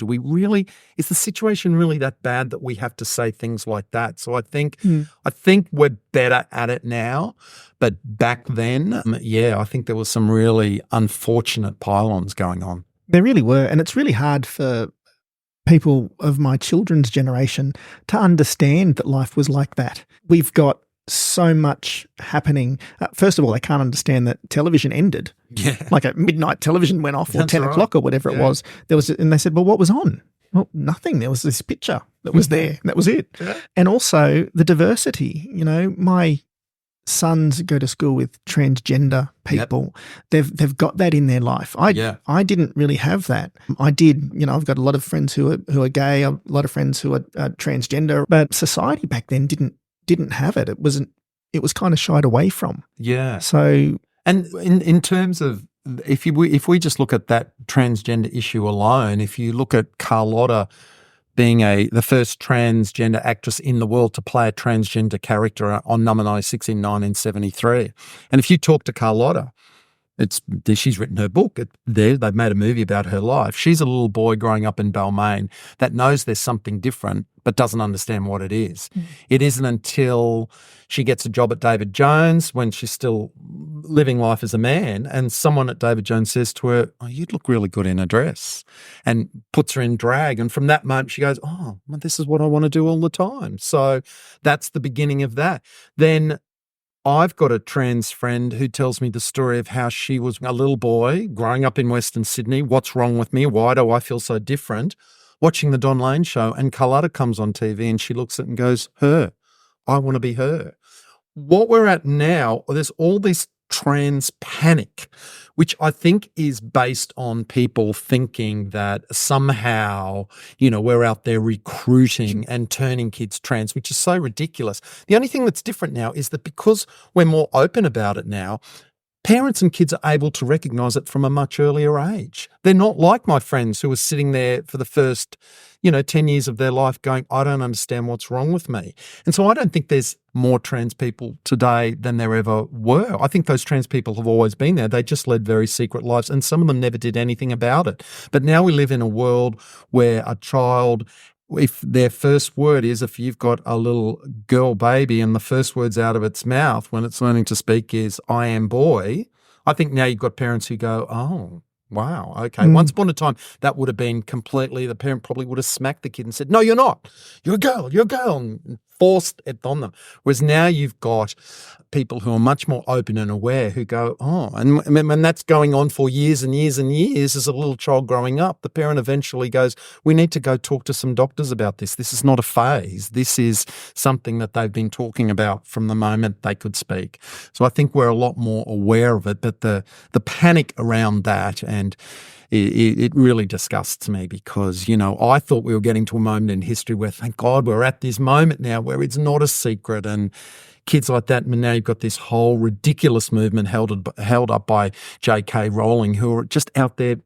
is the situation really that bad that we have to say things like that? So I think we're better at it now, but back then, I think there was some really unfortunate pylons going on. There really were, and it's really hard for people of my children's generation to understand that life was like that. We've got so much happening. First of all, they can't understand that television ended. Yeah. Like a midnight television went off or 10 o'clock or whatever it was. And they said, well, what was on? Well, nothing. There was this picture that was there. That was it. Yeah. And also the diversity. My sons go to school with transgender people. Yep. They've got that in their life. I didn't really have that. I did. I've got a lot of friends who are gay. A lot of friends who are transgender. But society back then didn't have it. It was kind of shied away from. Yeah. So, and in terms of, if we just look at that transgender issue alone, if you look at Carlotta being the first transgender actress in the world to play a transgender character on Number 96 in 1973, and if you talk to Carlotta, she's written her book. They've made a movie about her life. She's a little boy growing up in Balmain that knows there's something different but doesn't understand what it is. It isn't until she gets a job at David Jones when she's still living life as a man and someone at David Jones says to her, oh, you'd look really good in a dress, and puts her in drag. And from that moment she goes, oh, well, this is what I want to do all the time. So that's the beginning of that. Then I've got a trans friend who tells me the story of how she was a little boy growing up in Western Sydney. What's wrong with me? Why do I feel so different? Watching the Don Lane show, and Carlotta comes on TV and she looks at it and goes, her, I want to be her. What we're at now, there's all these trans panic, which I think is based on people thinking that somehow, we're out there recruiting and turning kids trans, which is so ridiculous. The only thing that's different now is that because we're more open about it now, parents and kids are able to recognise it from a much earlier age. They're not like my friends who were sitting there for the first, 10 years of their life going, I don't understand what's wrong with me. And so I don't think there's more trans people today than there ever were. I think those trans people have always been there. They just led very secret lives, and some of them never did anything about it. But now we live in a world where a child, if their first word is, if you've got a little girl baby and the first words out of its mouth when it's learning to speak is, I am boy, I think now you've got parents who go, oh, wow, okay. Once upon a time, that would have been completely, the parent probably would have smacked the kid and said, no, you're not. You're a girl, and forced it on them. Whereas now you've got people who are much more open and aware who go, oh, and that's going on for years and years and years as a little child growing up. The parent eventually goes, we need to go talk to some doctors about this. This is not a phase. This is something that they've been talking about from the moment they could speak. So I think we're a lot more aware of it, but the panic around that, and it really disgusts me because, I thought we were getting to a moment in history where, thank God, we're at this moment now where it's not a secret and kids like that. And now you've got this whole ridiculous movement held up by J.K. Rowling, who are just out there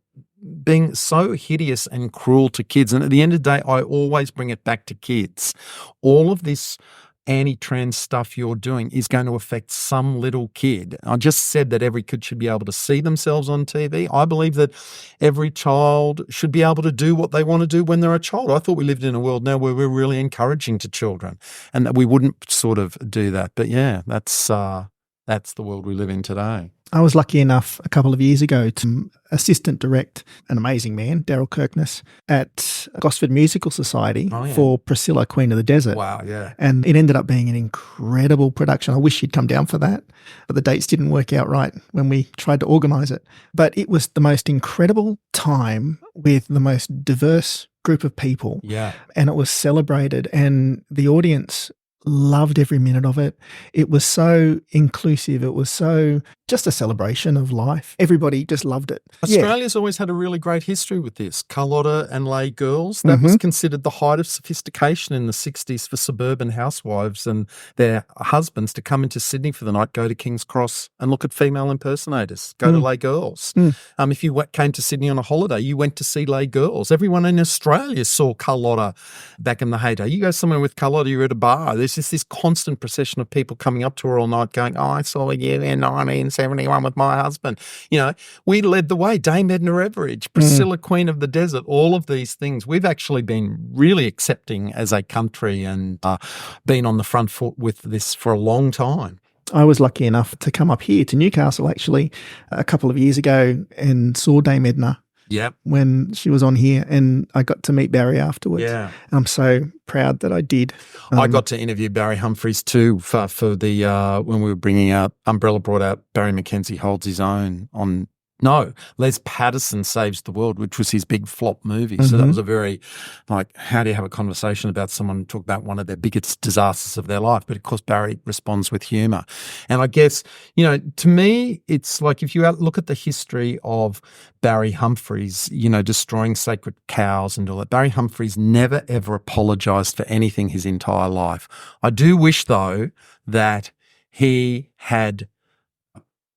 being so hideous and cruel to kids. And at the end of the day, I always bring it back to kids. All of this anti-trans stuff you're doing is going to affect some little kid. I just said that every kid should be able to see themselves on TV. I believe that every child should be able to do what they want to do when they're a child. I thought we lived in a world now where we're really encouraging to children and that we wouldn't sort of do that. But yeah, that's the world we live in today. I was lucky enough a couple of years ago to assistant direct an amazing man, Daryl Kirkness, at Gosford Musical Society for Priscilla, Queen of the Desert. Wow, yeah. And it ended up being an incredible production. I wish you'd come down for that, but the dates didn't work out right when we tried to organise it. But it was the most incredible time with the most diverse group of people. Yeah. And it was celebrated, and the audience loved every minute of it. It was so inclusive. It was so just a celebration of life. Everybody just loved it. Australia's always had a really great history with this. Carlotta and lay girls, that was considered the height of sophistication in the 60s for suburban housewives and their husbands to come into Sydney for the night, go to King's Cross and look at female impersonators, go to lay girls. If you came to Sydney on a holiday, you went to see lay girls. Everyone in Australia saw Carlotta back in the heyday. You go somewhere with Carlotta, you're at a bar. There's just this constant procession of people coming up to her all night going, I saw you in 1971 with my husband. We led the way. Dame Edna Everage, Priscilla, Queen of the Desert, all of these things. We've actually been really accepting as a country and been on the front foot with this for a long time. I was lucky enough to come up here to Newcastle actually a couple of years ago and saw Dame Edna. Yep. When she was on here, and I got to meet Barry afterwards. Yeah. And I'm so proud that I did. I got to interview Barry Humphries too for the when we were bringing out, Umbrella brought out Barry McKenzie Holds His Own on, Les Patterson Saves the World, which was his big flop movie. So that was a very, how do you have a conversation about someone talk about one of their biggest disasters of their life? But of course, Barry responds with humour. And I guess, to me, it's like if you look at the history of Barry Humphries, destroying sacred cows and all that, Barry Humphries never, ever apologised for anything his entire life. I do wish, though, that he had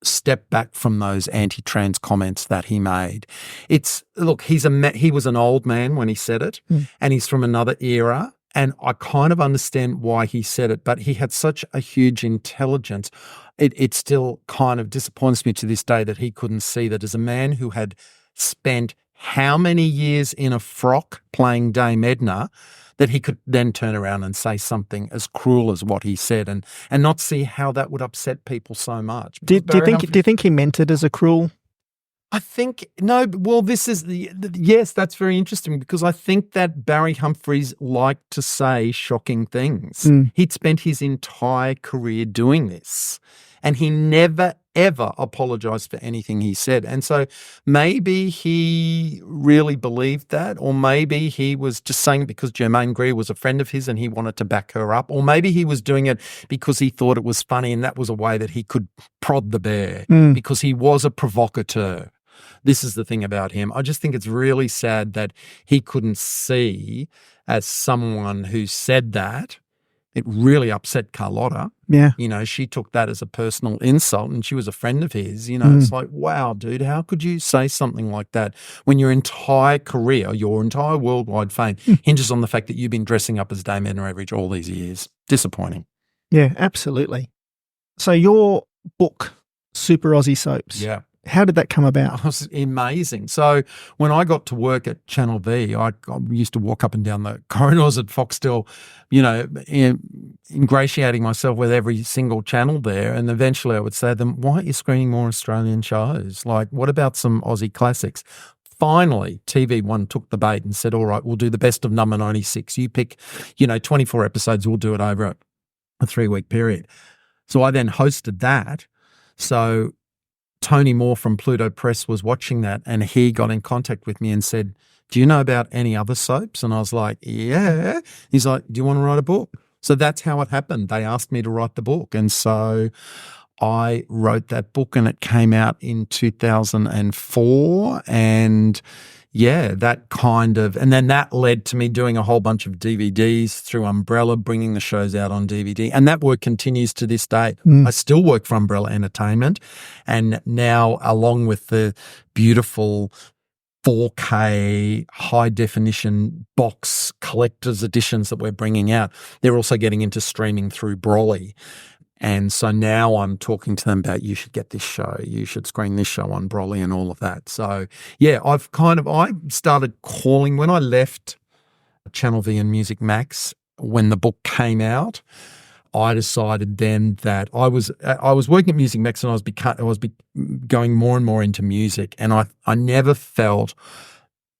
step back from those anti-trans comments that he made. He was an old man when he said it, and he's from another era, and I kind of understand why he said it, but he had such a huge intelligence. It still kind of disappoints me to this day that he couldn't see that as a man who had spent how many years in a frock playing Dame Edna, that he could then turn around and say something as cruel as what he said and not see how that would upset people so much. Do you think he meant it as a cruel? I think, no, well, this is yes, that's very interesting because I think that Barry Humphries liked to say shocking things. He'd spent his entire career doing this. And he never, ever apologized for anything he said. And so maybe he really believed that, or maybe he was just saying it because Germaine Greer was a friend of his and he wanted to back her up, or maybe he was doing it because he thought it was funny and that was a way that he could prod the bear because he was a provocateur. This is the thing about him. I just think it's really sad that he couldn't see, as someone who said that, it really upset Carlotta. Yeah. You know, she took that as a personal insult and she was a friend of his. You know, it's like, wow, dude, how could you say something like that when your entire career, your entire worldwide fame hinges on the fact that you've been dressing up as Dame Edna Everage all these years? Disappointing. Yeah, absolutely. So your book, Super Aussie Soaps. Yeah. How did that come about? It was amazing. So when I got to work at Channel V, I used to walk up and down the corridors at Foxtel, you know, ingratiating myself with every single channel there. And eventually I would say to them, why aren't you screening more Australian shows? Like, what about some Aussie classics? Finally, TV1 took the bait and said, all right, we'll do the best of number 96. You pick, 24 episodes. We'll do it over a 3-week period. So I then hosted that. So Tony Moore from Pluto Press was watching that and he got in contact with me and said, do you know about any other soaps? And I was like, yeah. He's like, do you want to write a book? So that's how it happened. They asked me to write the book. And so I wrote that book and it came out in 2004. And yeah, and then that led to me doing a whole bunch of DVDs through Umbrella, bringing the shows out on DVD. And that work continues to this day. I still work for Umbrella Entertainment. And now, along with the beautiful 4K high definition box collector's editions that we're bringing out, they're also getting into streaming through Broly. And so now I'm talking to them about, you should get this show, you should screen this show on Broly and all of that. So yeah, I started calling when I left Channel V and Music Max when the book came out. I decided then that I was working at Music Max and I was going more and more into music, and I never felt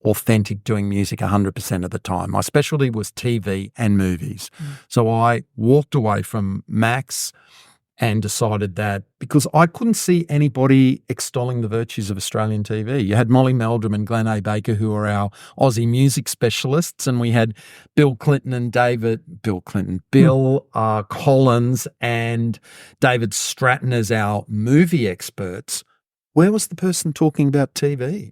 authentic doing music 100% of the time. My specialty was TV and movies. So I walked away from Max and decided that because I couldn't see anybody extolling the virtues of Australian TV. You had Molly Meldrum and Glenn A. Baker, who are our Aussie music specialists, and we had Bill Collins and David Stratton as our movie experts. Where was the person talking about TV?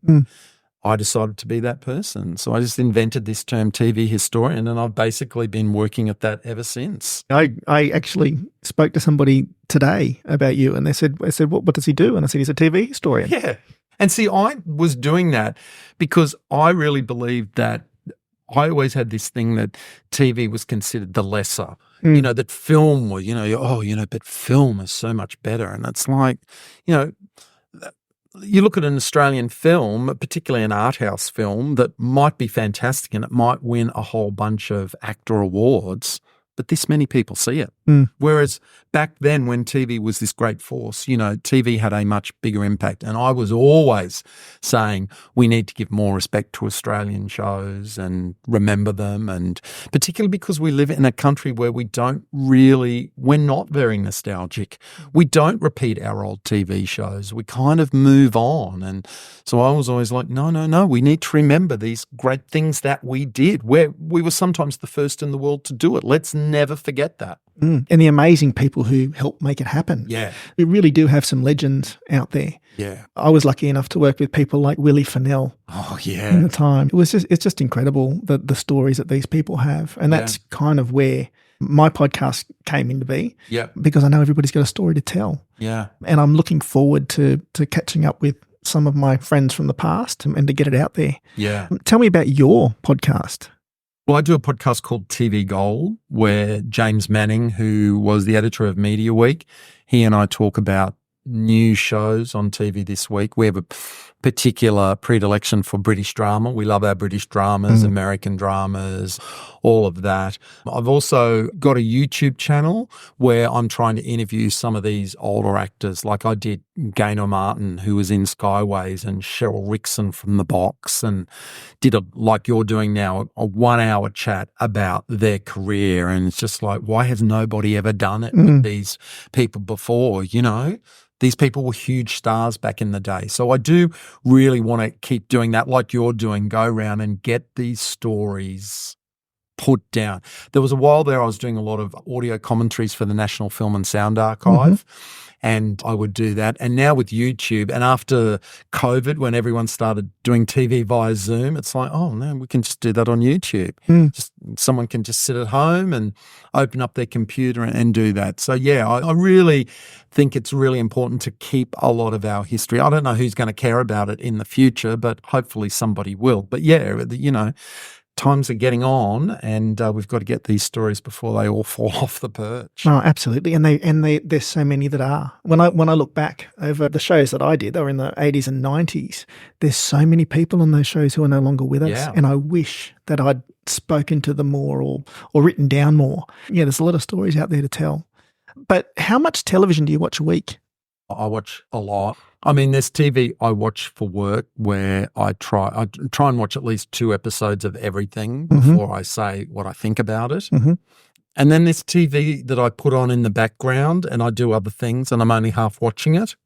I decided to be that person. So I just invented this term TV historian, and I've basically been working at that ever since. I actually spoke to somebody today about you, and they said, what does he do? And I said, he's a TV historian. Yeah. And see, I was doing that because I really believed that I always had this thing that TV was considered the lesser, that film was, but film is so much better. And it's like, you look at an Australian film, particularly an art house film, that might be fantastic and it might win a whole bunch of actor awards, but this many people see it. Whereas back then when TV was this great force, TV had a much bigger impact. And I was always saying we need to give more respect to Australian shows and remember them. And particularly because we live in a country where we're not very nostalgic. We don't repeat our old TV shows. We kind of move on. And so I was always like, no, we need to remember these great things that we did, where we were sometimes the first in the world to do it. Let's never forget that. And the amazing people who helped make it happen. Yeah. We really do have some legends out there. Yeah. I was lucky enough to work with people like Willie Fennell. Oh, yeah. In the time. It's just incredible the stories that these people have. And that's kind of where my podcast came into be. Yeah. Because I know everybody's got a story to tell. Yeah. And I'm looking forward to catching up with some of my friends from the past and to get it out there. Yeah. Tell me about your podcast. Well, I do a podcast called TV Gold, where James Manning, who was the editor of Media Week, he and I talk about new shows on TV this week. We have a particular predilection for British drama. We love our British dramas, American dramas, all of that. I've also got a YouTube channel where I'm trying to interview some of these older actors. Like I did Gaynor Martin, who was in Skyways, and Cheryl Rickson from The Box, and did like you're doing now, a 1 hour chat about their career. And it's just like, why has nobody ever done it with these people before, you know? These people were huge stars back in the day. So I do really want to keep doing that like you're doing, go around and get these stories put down. There was a while there I was doing a lot of audio commentaries for the National Film and Sound Archive, and I would do that. And now with YouTube, and after COVID, when everyone started doing TV via Zoom, it's like, oh, no, we can just do that on YouTube. Just someone can just sit at home and open up their computer and do that. So, yeah, I really think it's really important to keep a lot of our history. I don't know who's going to care about it in the future, but hopefully somebody will. But, yeah, you know, times are getting on, and we've got to get these stories before they all fall off the perch. Oh, absolutely, and there's so many that are. When I look back over the shows that I did, they were in the 80s and 90s. There's so many people on those shows who are no longer with us, and I wish that I'd spoken to them more or written down more. Yeah, there's a lot of stories out there to tell. But how much television do you watch a week? I watch a lot. I mean, there's TV I watch for work where I try and watch at least 2 episodes of everything before I say what I think about it. And then there's TV that I put on in the background and I do other things and I'm only half watching it.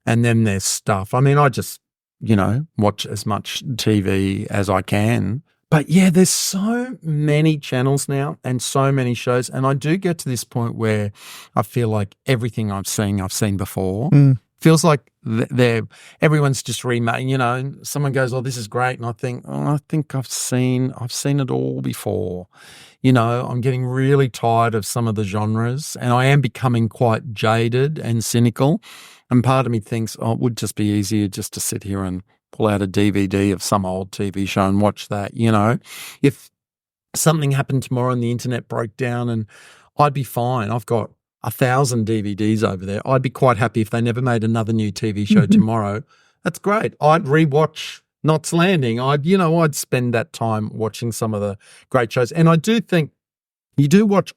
And then there's stuff. I mean, I just, you know, watch as much TV as I can. But yeah, there's so many channels now and so many shows. And I do get to this point where I feel like everything I've seen before. Feels like everyone's just remaking, you know, and someone goes, oh, this is great. And I think, oh, I think I've seen it all before. You know, I'm getting really tired of some of the genres and I am becoming quite jaded and cynical. And part of me thinks, oh, it would just be easier just to sit here and pull out a DVD of some old TV show and watch that, you know. If something happened tomorrow and the internet broke down, and I'd be fine. I've got 1,000 DVDs over there. I'd be quite happy if they never made another new TV show tomorrow. That's great. I'd rewatch Knots Landing. I'd spend that time watching some of the great shows. And I do think I do watch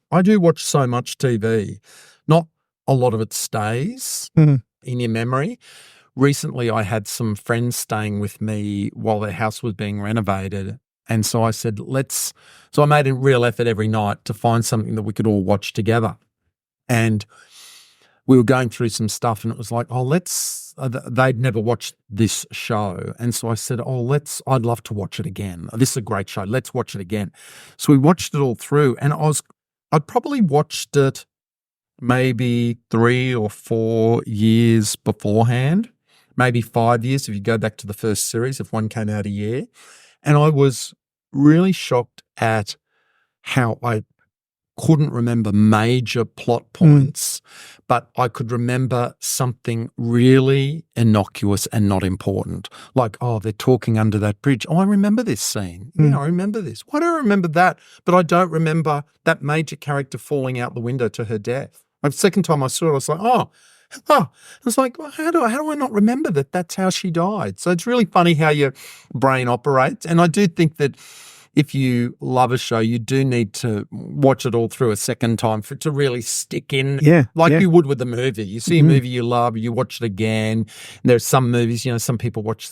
so much TV. Not a lot of it stays in your memory. Recently, I had some friends staying with me while their house was being renovated. And so I said, so I made a real effort every night to find something that we could all watch together. And we were going through some stuff and it was like, they'd never watched this show. And so I said, I'd love to watch it again. This is a great show. Let's watch it again. So we watched it all through and I'd probably watched it maybe 3 or 4 years beforehand, maybe 5 years if you go back to the first series, if one came out a year. And I was really shocked at how I couldn't remember major plot points, but I could remember something really innocuous and not important. Like, oh, they're talking under that bridge. Oh, I remember this scene. Yeah, I remember this. Why do I remember that? But I don't remember that major character falling out the window to her death. Like, the second time I saw it, I was like, oh. It's like, well, how do I not remember that that's how she died? So it's really funny how your brain operates. And I do think that if you love a show, you do need to watch it all through a second time for it to really stick in, you would with a movie. You see a movie you love, you watch it again. There's some movies, some people watch,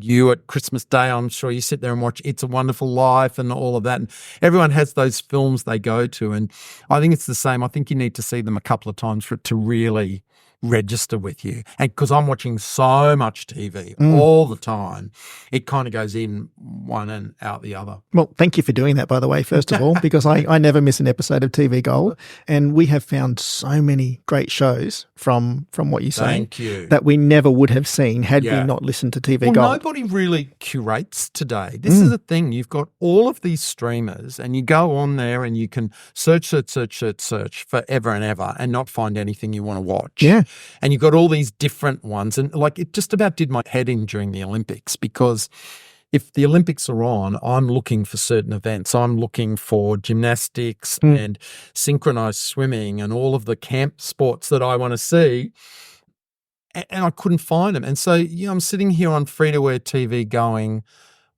you at Christmas Day, I'm sure you sit there and watch It's a Wonderful Life and all of that. And everyone has those films they go to. And I think it's the same. I think you need to see them a couple of times for it to really register with you. And because I'm watching so much TV all the time, it kind of goes in one and out the other. Well, thank you for doing that, by the way, first of all, because I never miss an episode of TV Gold. And we have found so many great shows from what you say. Thank you. That we never would have seen had we not listened to TV Gold. Nobody really curates today. This is the thing. You've got all of these streamers and you go on there and you can search forever and ever and not find anything you want to watch. Yeah. And you've got all these different ones. And like it just about did my head in during the Olympics because if the Olympics are on, I'm looking for certain events. I'm looking for gymnastics and synchronized swimming and all of the camp sports that I want to see. And I couldn't find them. And so, I'm sitting here on free-to-air TV going,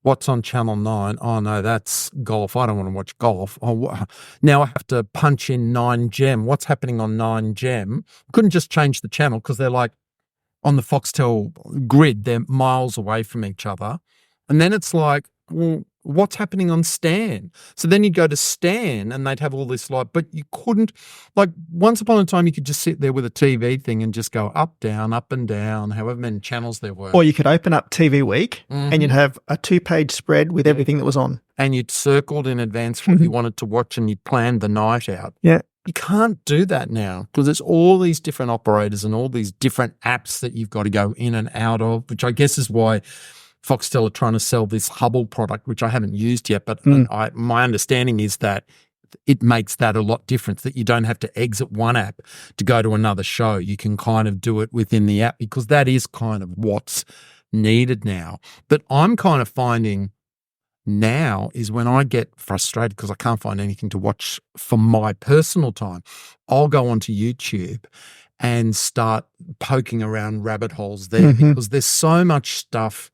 what's on Channel 9? Oh, no, that's golf. I don't want to watch golf. Oh, now I have to punch in 9Gem. What's happening on 9Gem? Couldn't just change the channel because they're like on the Foxtel grid. They're miles away from each other. And then it's like, well, what's happening on Stan? So then you'd go to Stan and they'd have all this but you couldn't, once upon a time you could just sit there with a TV thing and just go up, down, up and down, however many channels there were. Or you could open up TV Week and you'd have a 2-page spread with everything that was on. And you'd circled in advance what you wanted to watch and you'd planned the night out. Yeah. You can't do that now because there's all these different operators and all these different apps that you've got to go in and out of, which I guess is why Foxtel are trying to sell this Hubble product, which I haven't used yet, but my understanding is that it makes that a lot different, that you don't have to exit one app to go to another show. You can kind of do it within the app because that is kind of what's needed now. But I'm kind of finding now is when I get frustrated because I can't find anything to watch for my personal time, I'll go onto YouTube and start poking around rabbit holes there because there's so much stuff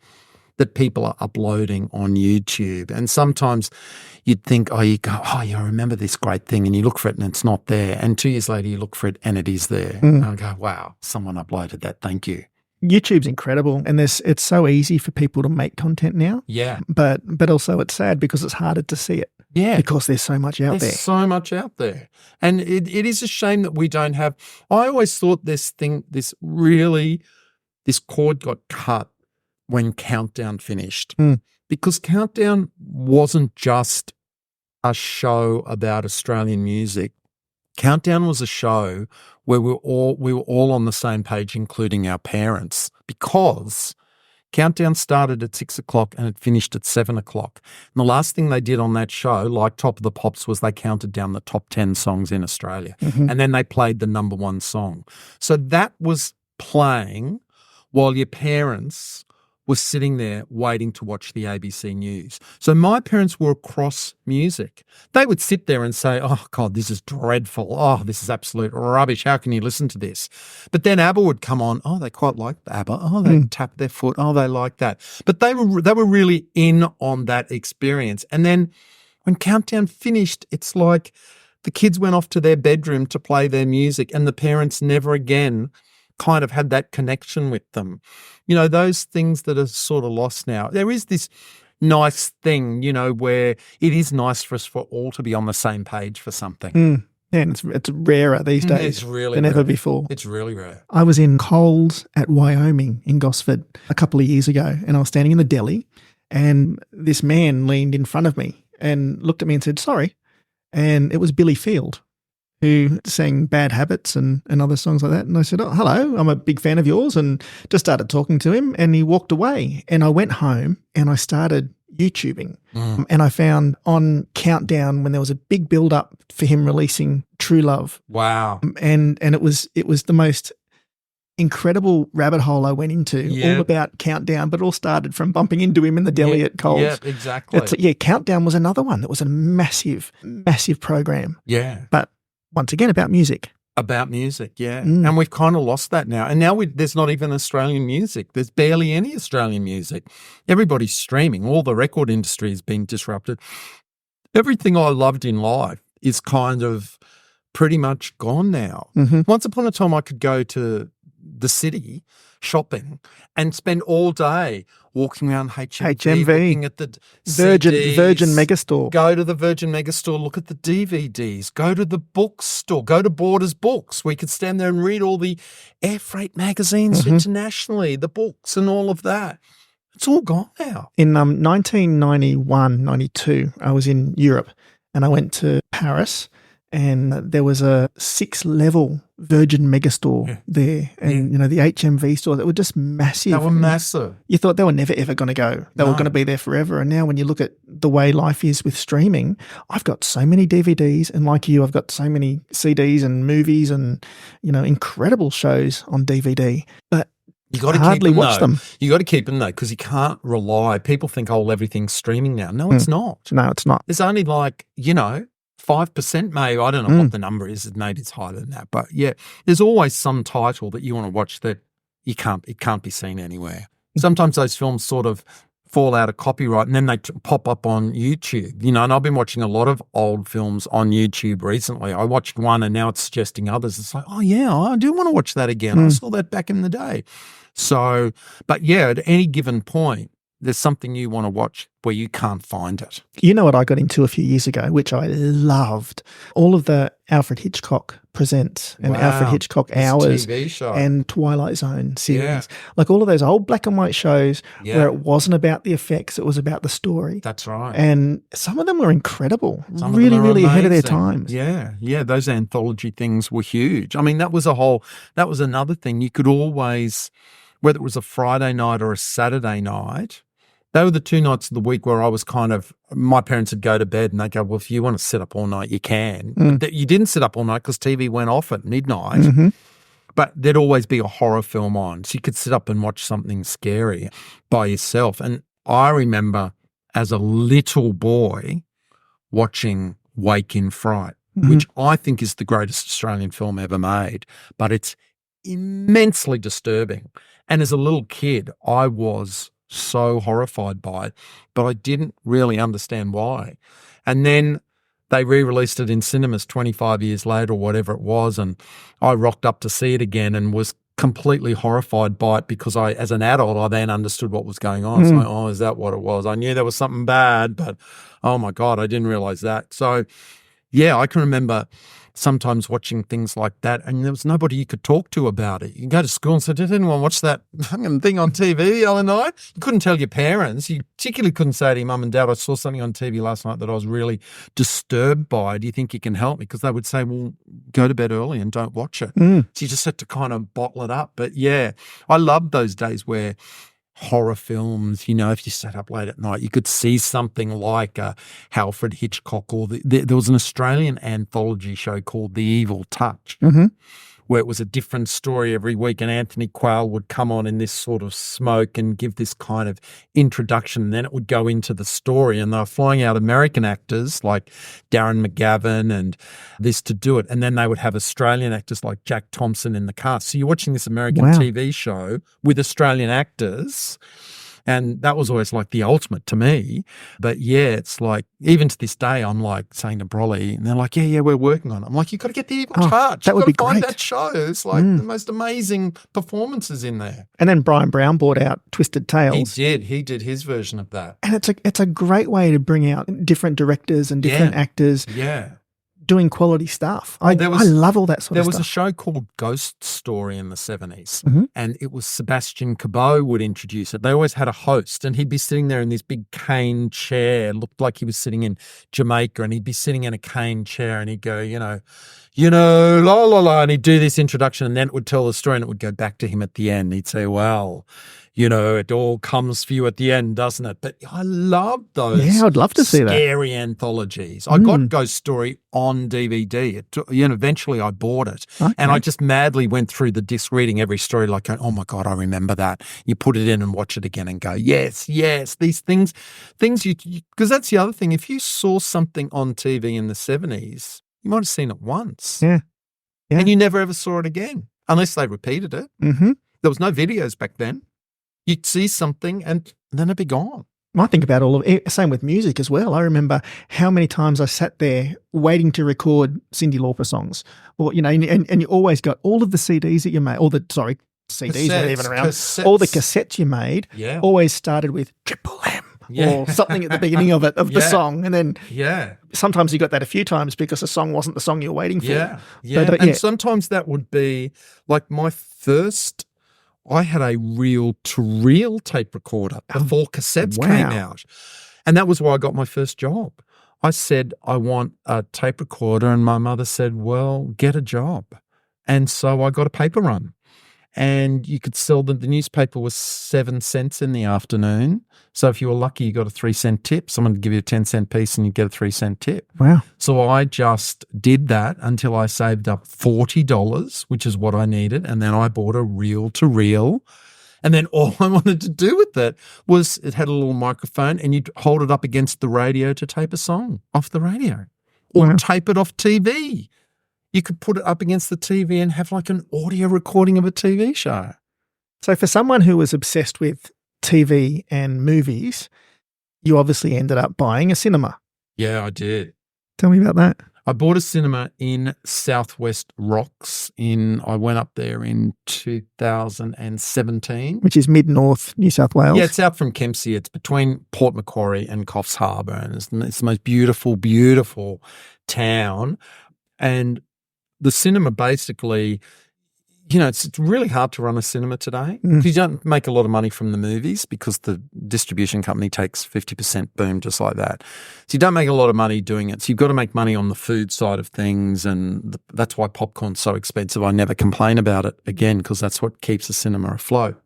that people are uploading on YouTube. And sometimes you'd think, you go, I remember this great thing, and you look for it and it's not there. And 2 years later you look for it and it is there. And I go, wow, someone uploaded that. Thank you. YouTube's incredible, and it's so easy for people to make content now. Yeah. But also it's sad because it's harder to see it. Yeah. Because there's so much out there. There's so much out there. And it is a shame that we don't have – I always thought this cord got cut when Countdown finished because Countdown wasn't just a show about Australian music. Countdown was a show where we were all on the same page, including our parents, because Countdown started at 6:00 and it finished at 7:00. And the last thing they did on that show, like Top of the Pops, was they counted down the top 10 songs in Australia. And then they played the number one song. So that was playing while your parents was sitting there waiting to watch the ABC News. So my parents were across music. They would sit there and say, oh, God, this is dreadful. Oh, this is absolute rubbish. How can you listen to this? But then ABBA would come on. Oh, they quite like ABBA. Oh, they tap their foot. Oh, they like that. But they were really in on that experience. And then when Countdown finished, it's like the kids went off to their bedroom to play their music and the parents never again kind of had that connection with them. Those things that are sort of lost now. There is this nice thing, where it is nice for us for all to be on the same page for something. Yeah, and it's rarer these days than ever before. It's really rare. I was in Coles at Wyoming in Gosford a couple of years ago, and I was standing in the deli, and this man leaned in front of me and looked at me and said, sorry. And it was Billy Field, who sang Bad Habits and other songs like that. And I said, oh, hello, I'm a big fan of yours, and just started talking to him, and he walked away. And I went home and I started YouTubing. And I found on Countdown when there was a big build-up for him releasing True Love. Wow. And it was the most incredible rabbit hole I went into, all about Countdown, but it all started from bumping into him in the deli at Coles. Yeah, exactly. Countdown was another one that was a massive, massive program. Yeah. But once again, about music. About music, yeah. And we've kind of lost that now. And now there's not even Australian music. There's barely any Australian music. Everybody's streaming. All the record industry has been disrupted. Everything I loved in life is kind of pretty much gone now. Once upon a time, I could go to the city shopping and spend all day walking around HMV, looking at the CDs, Virgin Megastore. Go to the Virgin Megastore, look at the DVDs, go to the bookstore, go to Borders Books. We could stand there and read all the air freight magazines internationally, the books and all of that. It's all gone now. In 1991, 92, I was in Europe and I went to Paris, and there was a 6-level Virgin Megastore there. And, the HMV stores, that were just massive. They were massive. You thought they were never, ever going to go. They were going to be there forever. And now when you look at the way life is with streaming, I've got so many DVDs, and like you, I've got so many CDs and movies and, incredible shows on DVD. But You got to hardly keep them, watch though. them. You got to keep them though, because you can't rely. People think, oh, everything's streaming now. No, it's not. No, it's not. There's only 5% maybe. I don't know what the number is. Maybe it's higher than that. But yeah, there's always some title that you want to watch that it can't be seen anywhere. Sometimes those films sort of fall out of copyright and then they pop up on YouTube, and I've been watching a lot of old films on YouTube recently. I watched one and now it's suggesting others. It's like, oh yeah, I do want to watch that again. I saw that back in the day. So, but yeah, at any given point, there's something you want to watch where you can't find it. You know what I got into a few years ago, which I loved? All of the Alfred Hitchcock Presents and Alfred Hitchcock Hours TV show. and Twilight Zone series. Yeah. Like all of those old black and white shows where it wasn't about the effects, it was about the story. That's right. And some of them were incredible. Some really, of them are really ahead of their amazing. times. Yeah. Those anthology things were huge. I mean, that was another thing. You could always, whether it was a Friday night or a Saturday night, they were the 2 nights of the week where I was my parents would go to bed and they'd go, well, if you want to sit up all night, you can. But you didn't sit up all night because TV went off at midnight. Mm-hmm. But there'd always be a horror film on. So you could sit up and watch something scary by yourself. And I remember as a little boy watching Wake in Fright, which I think is the greatest Australian film ever made. But it's immensely disturbing. And as a little kid, I was so horrified by it, but I didn't really understand why. And then they re-released it in cinemas 25 years later or whatever it was, and I rocked up to see it again and was completely horrified by it because as an adult, I then understood what was going on. It's like, oh, is that what it was? I knew there was something bad, but oh my God, I didn't realize that. So yeah, I can remember sometimes watching things like that, and there was nobody you could talk to about it. You can go to school and say, did anyone watch that fucking thing on TV the other night? You couldn't tell your parents. You particularly couldn't say to your mum and dad, I saw something on TV last night that I was really disturbed by. Do you think you can help me? Because they would say, well, go to bed early and don't watch it. So you just had to kind of bottle it up. But yeah, I loved those days where horror films, if you sat up late at night, you could see something like Alfred Hitchcock, or there was an Australian anthology show called The Evil Touch, where it was a different story every week, and Anthony Quayle would come on in this sort of smoke and give this kind of introduction, and then it would go into the story, and they were flying out American actors like Darren McGavin and this to do it, and then they would have Australian actors like Jack Thompson in the cast. So you're watching this American TV show with Australian actors, and that was always like the ultimate to me. But yeah, it's like, even to this day, I'm like saying to Brolly, and they're like, yeah, we're working on it. I'm like, you've got to get The Evil Touch. That would be find great. that show. It's like the most amazing performances in there. And then Brian Brown brought out Twisted Tales. He did his version of that. And it's a great way to bring out different directors and different actors doing quality stuff. I love all that sort of stuff. There was a show called Ghost Story in the 70s, and it was Sebastian Cabot would introduce it. They always had a host, and he'd be sitting there in this big cane chair, looked like he was sitting in Jamaica, and he'd be sitting in a cane chair, and he'd go, la, la, la, and he'd do this introduction, and then it would tell the story, and it would go back to him at the end. He'd say, well, it all comes for you at the end, doesn't it? But I love those. Yeah, I'd love to see that. Scary anthologies. I got Ghost Story on DVD. Eventually I bought it. Okay. And I just madly went through the disc reading every story like, going, oh my God, I remember that. You put it in and watch it again and go, yes, these things you because that's the other thing. If you saw something on TV in the 70s, you might have seen it once. Yeah. And you never ever saw it again unless they repeated it. There was no videos back then. You'd see something and then it'd be gone. I think about all of it. Same with music as well. I remember how many times I sat there waiting to record Cyndi Lauper songs, or and you always got all of the CDs that you made, CDs weren't even around. All the cassettes you made always started with Triple M or something at the beginning of the song, and then sometimes you got that a few times because the song wasn't the song you're waiting for. And sometimes that would be like my first. I had a reel-to-reel tape recorder before cassettes came out. And that was where I got my first job. I said, I want a tape recorder. And my mother said, well, get a job. And so I got a paper run. And you could sell the newspaper was 7 cents in the afternoon. So if you were lucky, you got a 3-cent tip. Someone would give you a 10-cent piece and you get a 3-cent tip. Wow. So I just did that until I saved up $40, which is what I needed. And then I bought a reel-to-reel And then all I wanted to do with it was it had a little microphone and you'd hold it up against the radio to tape a song off the radio or tape it off TV. You could put it up against the TV and have like an audio recording of a TV show. So for someone who was obsessed with TV and movies, you obviously ended up buying a cinema. Yeah, I did. Tell me about that. I bought a cinema in Southwest Rocks. I went up there in 2017. Which is mid-north New South Wales. Yeah, it's out from Kempsey. It's between Port Macquarie and Coffs Harbour, and it's the most beautiful, beautiful town. And the cinema basically, it's really hard to run a cinema today because you don't make a lot of money from the movies because the distribution company takes 50% boom just like that. So you don't make a lot of money doing it. So you've got to make money on the food side of things, and that's why popcorn's so expensive. I never complain about it again because that's what keeps the cinema afloat.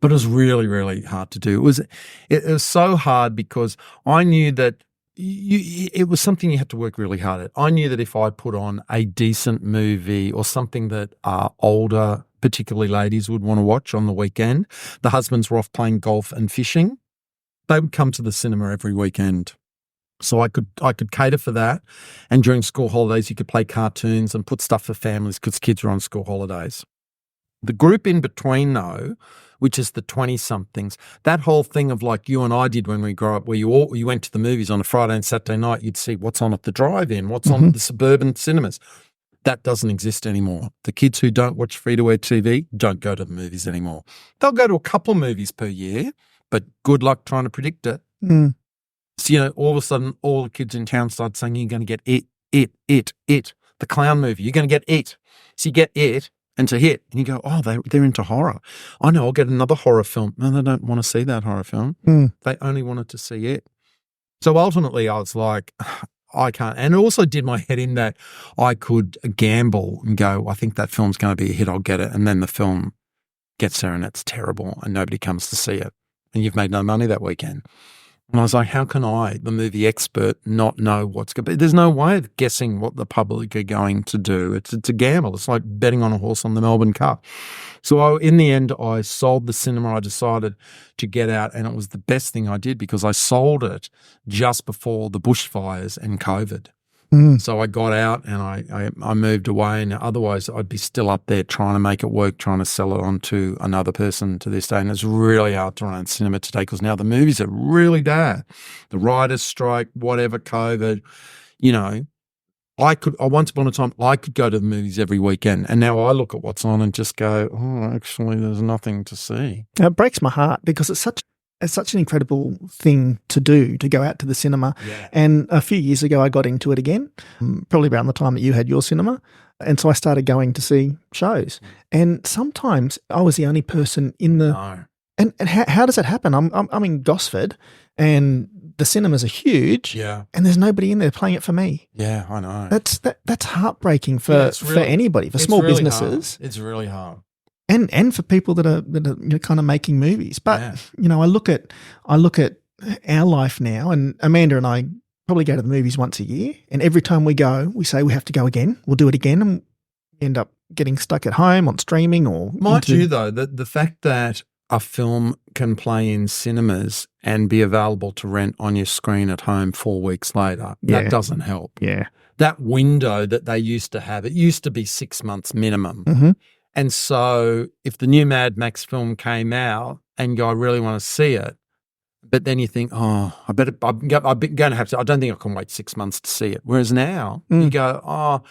But it was really, really hard to do. It was so hard because I knew that it was something you had to work really hard at. I knew that if I put on a decent movie or something that older, particularly ladies, would want to watch on the weekend, the husbands were off playing golf and fishing, they would come to the cinema every weekend. So I could cater for that. And during school holidays, you could play cartoons and put stuff for families because kids were on school holidays. The group in between, though, which is the 20-somethings, that whole thing of like you and I did when we grew up, where you went to the movies on a Friday and Saturday night, you'd see what's on at the drive-in, what's on at the suburban cinemas. That doesn't exist anymore. The kids who don't watch free-to-air TV don't go to the movies anymore. They'll go to a couple of movies per year, but good luck trying to predict it. So, all of a sudden, all the kids in town start saying, you're going to get it, the clown movie. You're going to get it. So you get it. And to hit, and you go, oh, they're into horror. I know, I'll get another horror film. No, they don't want to see that horror film. They only wanted to see it. So ultimately, I was like, I can't. And it also did my head in that I could gamble and go, I think that film's going to be a hit, I'll get it. And then the film gets there and it's terrible and nobody comes to see it. And you've made no money that weekend. And I was like, how can I, the movie expert, not know what's going to be? There's no way of guessing what the public are going to do. It's a gamble. It's like betting on a horse on the Melbourne Cup. So in the end, I sold the cinema. I decided to get out, and it was the best thing I did because I sold it just before the bushfires and COVID. So I got out and I moved away, and otherwise I'd be still up there trying to make it work, trying to sell it on to another person to this day. And it's really hard to run cinema today because now the movies are really bad. The writers' strike, whatever, COVID, once upon a time, I could go to the movies every weekend, and now I look at what's on and just go, oh, actually there's nothing to see. It breaks my heart because it's such an incredible thing to do, to go out to the cinema. Yeah. And a few years ago, I got into it again, probably around the time that you had your cinema. And so I started going to see shows. And sometimes I was the only person in the... No. And how does that happen? I'm in Gosford and the cinemas are huge. Yeah. And there's nobody in there playing it for me. Yeah, I know. That's heartbreaking for anybody, for small really businesses. Hard. It's really hard. And for people that are kind of making movies. But, I look at our life now, and Amanda and I probably go to the movies once a year. And every time we go, we say we have to go again. We'll do it again. And we end up getting stuck at home on streaming or... Mind you, though, the fact that a film can play in cinemas and be available to rent on your screen at home 4 weeks later, that doesn't help. Yeah. That window that they used to have, it used to be 6 months minimum. And so if the new Mad Max film came out and you go, I really want to see it, but then you think, oh, I'm going to have to, I don't think I can wait 6 months to see it. Whereas now you go, oh,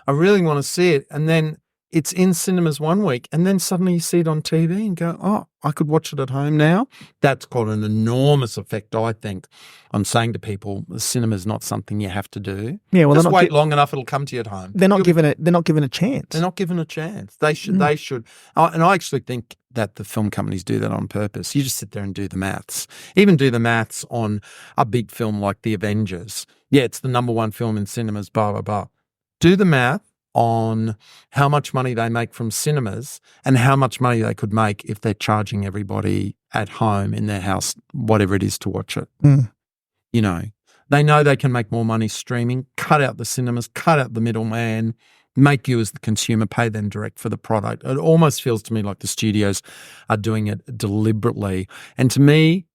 I really want to see it. And then it's in cinemas 1 week and then suddenly you see it on TV and go, oh, I could watch it at home now. That's got an enormous effect, I think, on saying to people, the cinema's not something you have to do. Yeah, well, just wait long enough, it'll come to you at home. They're not given a chance. They're not given a chance. They should. They should. And I actually think that the film companies do that on purpose. You just sit there and do the maths. Even do the maths on a big film like The Avengers. Yeah, it's the number one film in cinemas, blah, blah, blah. Do the math on how much money they make from cinemas and how much money they could make if they're charging everybody at home in their house, whatever it is, to watch it. They know they can make more money streaming, cut out the cinemas, cut out the middleman, make you as the consumer pay them direct for the product. It almost feels to me like the studios are doing it deliberately. And to me,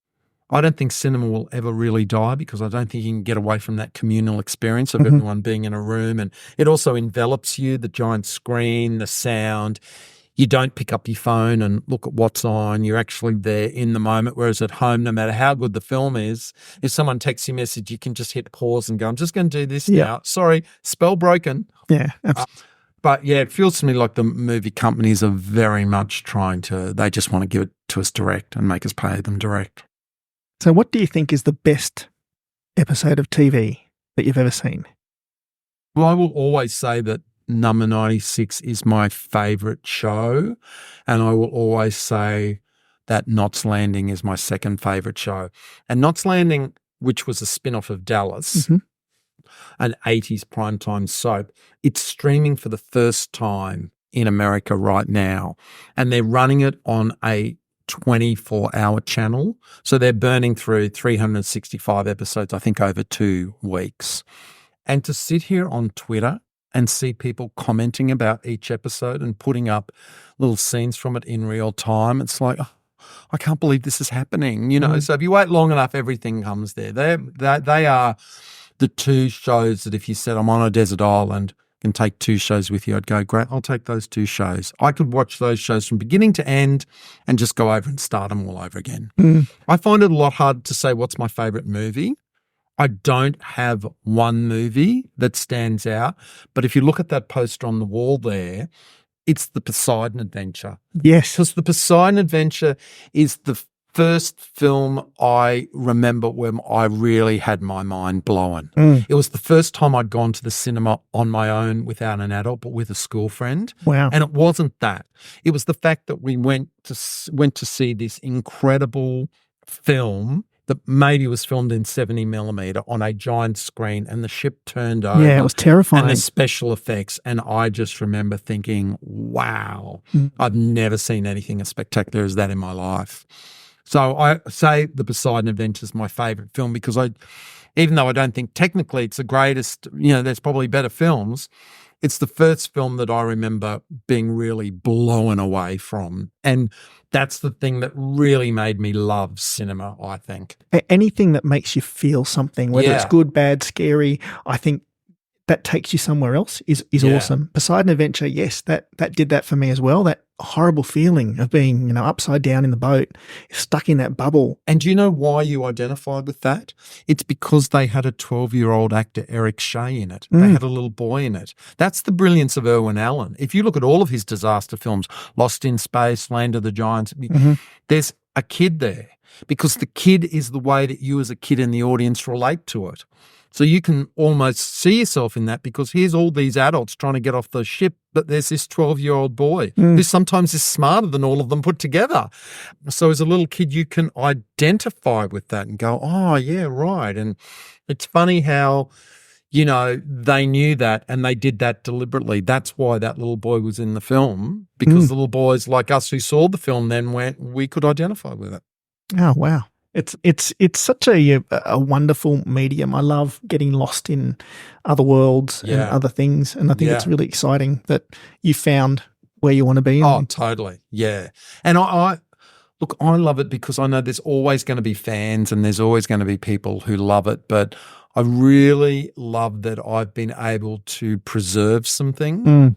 I don't think cinema will ever really die because I don't think you can get away from that communal experience of everyone being in a room. And it also envelops you, the giant screen, the sound. You don't pick up your phone and look at what's on. You're actually there in the moment. Whereas at home, no matter how good the film is, if someone texts you a message, you can just hit pause and go, I'm just going to do this now. Sorry, spell broken. Yeah, but yeah, it feels to me like the movie companies are very much they just want to give it to us direct and make us pay them direct. So what do you think is the best episode of TV that you've ever seen? Well, I will always say that Number 96 is my favourite show, and I will always say that Knots Landing is my second favourite show. And Knots Landing, which was a spin-off of Dallas, an 80s primetime soap, it's streaming for the first time in America right now, and they're running it on a 24-hour channel. So they're burning through 365 episodes, I think, over 2 weeks. And to sit here on Twitter and see people commenting about each episode and putting up little scenes from it in real time, it's like, oh, I can't believe this is happening. So if you wait long enough, everything comes there. They are the 2 shows that if you said I'm on a desert island, can take 2 shows with you, I'd go, great, I'll take those 2 shows. I could watch those shows from beginning to end and just go over and start them all over again. I find it a lot hard to say what's my favourite movie. I don't have one movie that stands out, but if you look at that poster on the wall there, it's the Poseidon Adventure. Yes. Because the Poseidon Adventure is the first film I remember when I really had my mind blown. It was the first time I'd gone to the cinema on my own without an adult, but with a school friend. Wow. And it wasn't that. It was the fact that we went to see this incredible film that maybe was filmed in 70 millimeter on a giant screen, and the ship turned over. Yeah, it was terrifying. And the special effects. And I just remember thinking, wow, I've never seen anything as spectacular as that in my life. So I say the Poseidon Adventure is my favourite film because even though I don't think technically it's the greatest, there's probably better films, it's the first film that I remember being really blown away from. And that's the thing that really made me love cinema, I think. Anything that makes you feel something, whether it's good, bad, scary, I think that takes you somewhere else is awesome. Poseidon Adventure, yes, that did that for me as well. That horrible feeling of being, upside down in the boat, stuck in that bubble. And do you know why you identified with that? It's because they had a 12-year-old actor, Eric Shea, in it. They had a little boy in it. That's the brilliance of Irwin Allen. If you look at all of his disaster films, Lost in Space, Land of the Giants, there's a kid there because the kid is the way that you as a kid in the audience relate to it. So you can almost see yourself in that because here's all these adults trying to get off the ship, but there's this 12-year-old boy who sometimes is smarter than all of them put together. So as a little kid, you can identify with that and go, oh, yeah, right. And it's funny how, they knew that and they did that deliberately. That's why that little boy was in the film, because little boys like us who saw the film then we could identify with it. Oh, wow. It's such a wonderful medium. I love getting lost in other worlds and other things, and I think it's really exciting that you found where you want to be. Oh, totally, yeah. And I love it because I know there's always going to be fans and there's always going to be people who love it, but I really love that I've been able to preserve some things,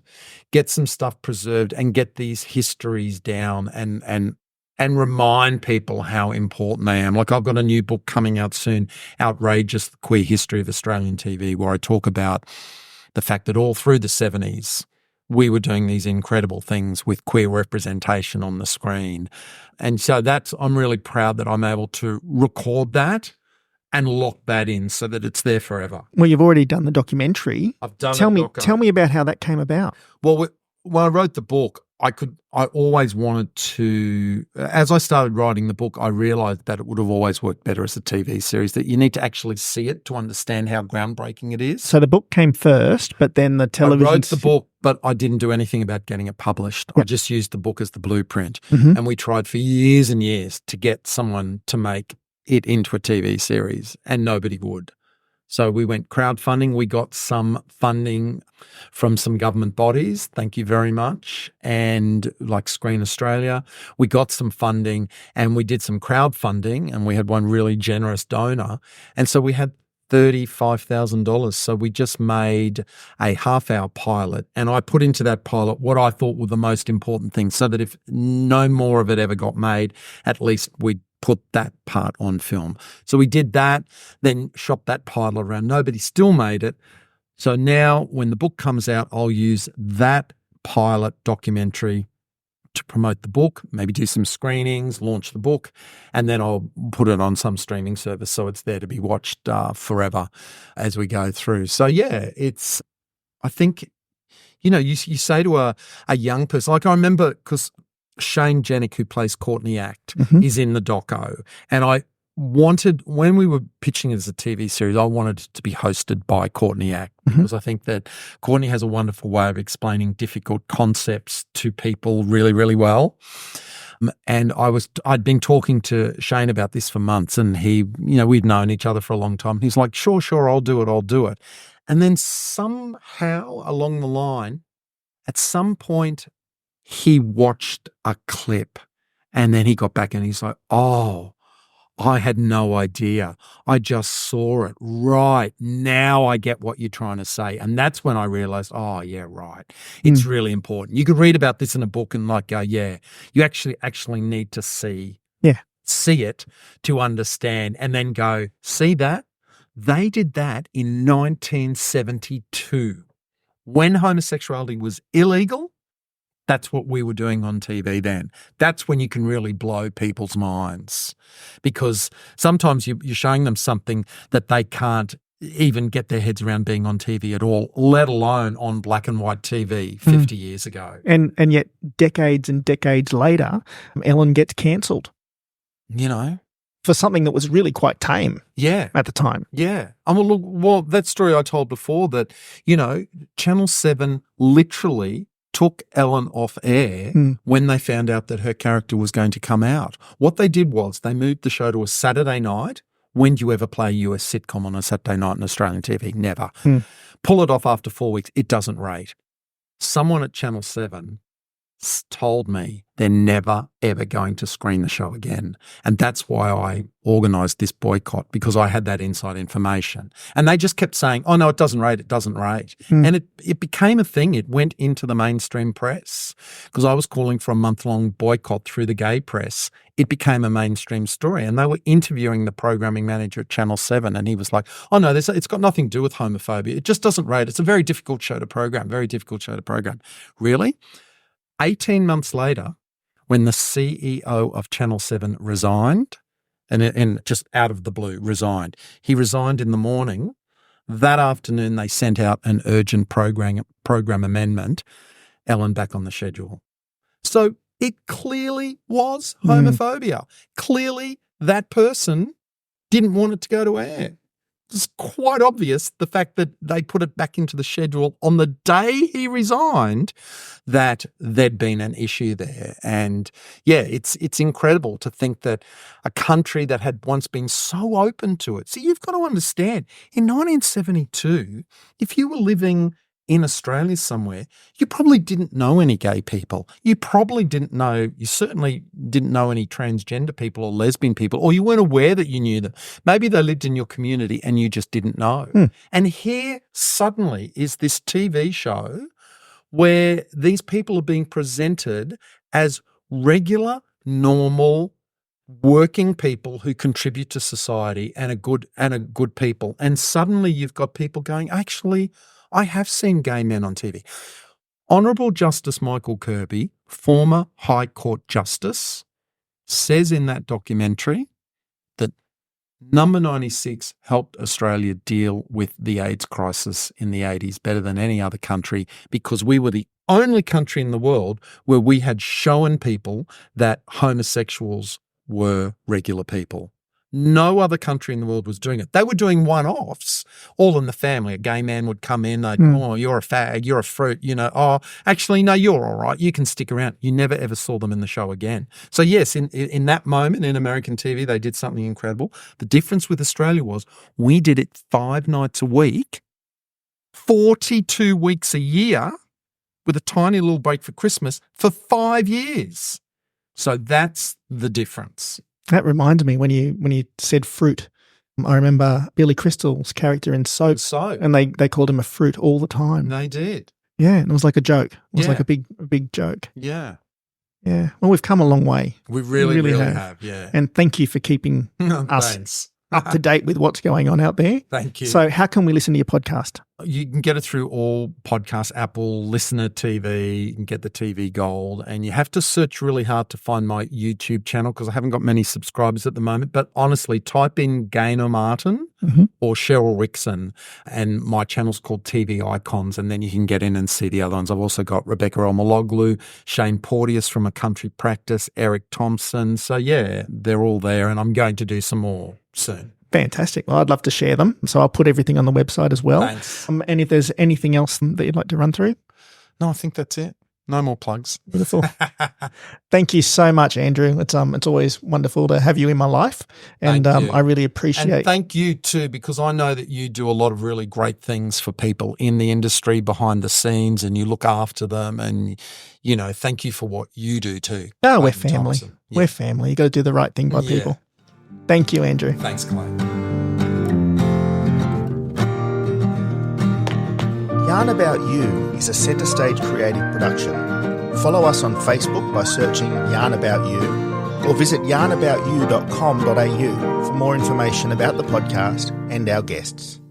get some stuff preserved, and get these histories down and remind people how important they am. Like I've got a new book coming out soon, Outrageous, the Queer History of Australian TV, where I talk about the fact that all through the 70s, we were doing these incredible things with queer representation on the screen. And so I'm really proud that I'm able to record that and lock that in so that it's there forever. Well, you've already done the documentary. I've done it. Tell me about how that came about. Well, when I wrote the book, I always wanted to, as I started writing the book, I realised that it would have always worked better as a TV series, that you need to actually see it to understand how groundbreaking it is. So the book came first, but then the television... I wrote the book, but I didn't do anything about getting it published. Yep. I just used the book as the blueprint. And we tried for years and years to get someone to make it into a TV series, and nobody would. So we went crowdfunding. We got some funding from some government bodies. Thank you very much. And like Screen Australia, we got some funding and we did some crowdfunding and we had one really generous donor. And so we had $35,000. So we just made a half-hour pilot and I put into that pilot what I thought were the most important things so that if no more of it ever got made, at least we'd put that part on film. So we did that, then shopped that pilot around. Nobody still made it. So now when the book comes out, I'll use that pilot documentary to promote the book, maybe do some screenings, launch the book, and then I'll put it on some streaming service so it's there to be watched forever as we go through. So yeah, I think, you say to a young person, like I remember because Shane Jenick, who plays Courtney Act, is in the doco. And I wanted, when we were pitching it as a TV series, I wanted it to be hosted by Courtney Act because I think that Courtney has a wonderful way of explaining difficult concepts to people really, really well. And I'd been talking to Shane about this for months and we'd known each other for a long time. He's like, sure, I'll do it. And then somehow along the line, at some point, he watched a clip and then he got back and he's like, oh, I had no idea. I just saw it. Right. Now I get what you're trying to say. And that's when I realized, oh, yeah, right. It's really important. You could read about this in a book and like go, yeah, you actually need to see it to understand and then go, see that? They did that in 1972 when homosexuality was illegal. That's what we were doing on TV then. That's when you can really blow people's minds because sometimes you're showing them something that they can't even get their heads around being on TV at all, let alone on black and white TV 50 years ago. And yet decades and decades later, Ellen gets cancelled. For something that was really quite tame at the time. Yeah. That story I told before that, Channel 7 literally took Ellen off air when they found out that her character was going to come out. What they did was they moved the show to a Saturday night. When do you ever play a US sitcom on a Saturday night on Australian TV? Never. Pull it off after 4 weeks. It doesn't rate. Someone at Channel 7 told me they're never, ever going to screen the show again. And that's why I organised this boycott because I had that inside information. And they just kept saying, oh, no, it doesn't rate. And it became a thing. It went into the mainstream press because I was calling for a month-long boycott through the gay press. It became a mainstream story. And they were interviewing the programming manager at Channel 7 and he was like, oh, no, it's got nothing to do with homophobia. It just doesn't rate. It's a very difficult show to program, Really? 18 months later, when the CEO of Channel 7 resigned, and just out of the blue resigned, he resigned in the morning. That afternoon, they sent out an urgent program amendment, Ellen back on the schedule. So it clearly was homophobia. Clearly that person didn't want it to go to air. It's quite obvious, the fact that they put it back into the schedule on the day he resigned, that there'd been an issue there. And yeah, it's incredible to think that a country that had once been so open to it. See, you've got to understand, in 1972, if you were living in Australia somewhere, you probably didn't know any gay people. You certainly didn't know any transgender people or lesbian people, or you weren't aware that you knew them. Maybe they lived in your community and you just didn't know. And here suddenly is this TV show where these people are being presented as regular, normal, working people who contribute to society and are good people. And suddenly you've got people going, actually, I have seen gay men on TV. Honourable Justice Michael Kirby, former High Court Justice, says in that documentary that Number 96 helped Australia deal with the AIDS crisis in the 80s better than any other country because we were the only country in the world where we had shown people that homosexuals were regular people. No other country in the world was doing it. They were doing one-offs, all in the family. A gay man would come in, they'd, oh, you're a fag, you're a fruit, oh, actually, no, you're all right. You can stick around. You never, ever saw them in the show again. So, yes, in that moment in American TV, they did something incredible. The difference with Australia was we did it 5 nights a week, 42 weeks a year, with a tiny little break for Christmas for 5 years. So that's the difference. That reminds me when you said fruit. I remember Billy Crystal's character in Soap. And they called him a fruit all the time. They did. Yeah, and it was like a joke. It was like a big joke. Yeah. Yeah. Well, we've come a long way. We really have. Yeah. And thank you for keeping us up to date with what's going on out there. Thank you. So how can we listen to your podcast? You can get it through all podcasts, Apple, Listener TV, you can get the TV Gold, and you have to search really hard to find my YouTube channel because I haven't got many subscribers at the moment. But honestly, type in Gaynor Martin or Cheryl Rickson, and my channel's called TV Icons, and then you can get in and see the other ones. I've also got Rebecca Olmaloglu, Shane Porteous from A Country Practice, Eric Thompson. So, yeah, they're all there, and I'm going to do some more soon. Fantastic. Well, I'd love to share them. So I'll put everything on the website as well. Thanks. And if there's anything else that you'd like to run through? No, I think that's it. No more plugs. Beautiful. Thank you so much, Andrew. It's always wonderful to have you in my life. And I really appreciate it. And thank you too, because I know that you do a lot of really great things for people in the industry behind the scenes, and you look after them, and thank you for what you do too. Oh, we're family. Yeah. We're family. You got to do the right thing by people. Thank you, Andrew. Thanks, Clay. Yarn About You is a Centre Stage creative production. Follow us on Facebook by searching Yarn About You, or visit yarnaboutyou.com.au for more information about the podcast and our guests.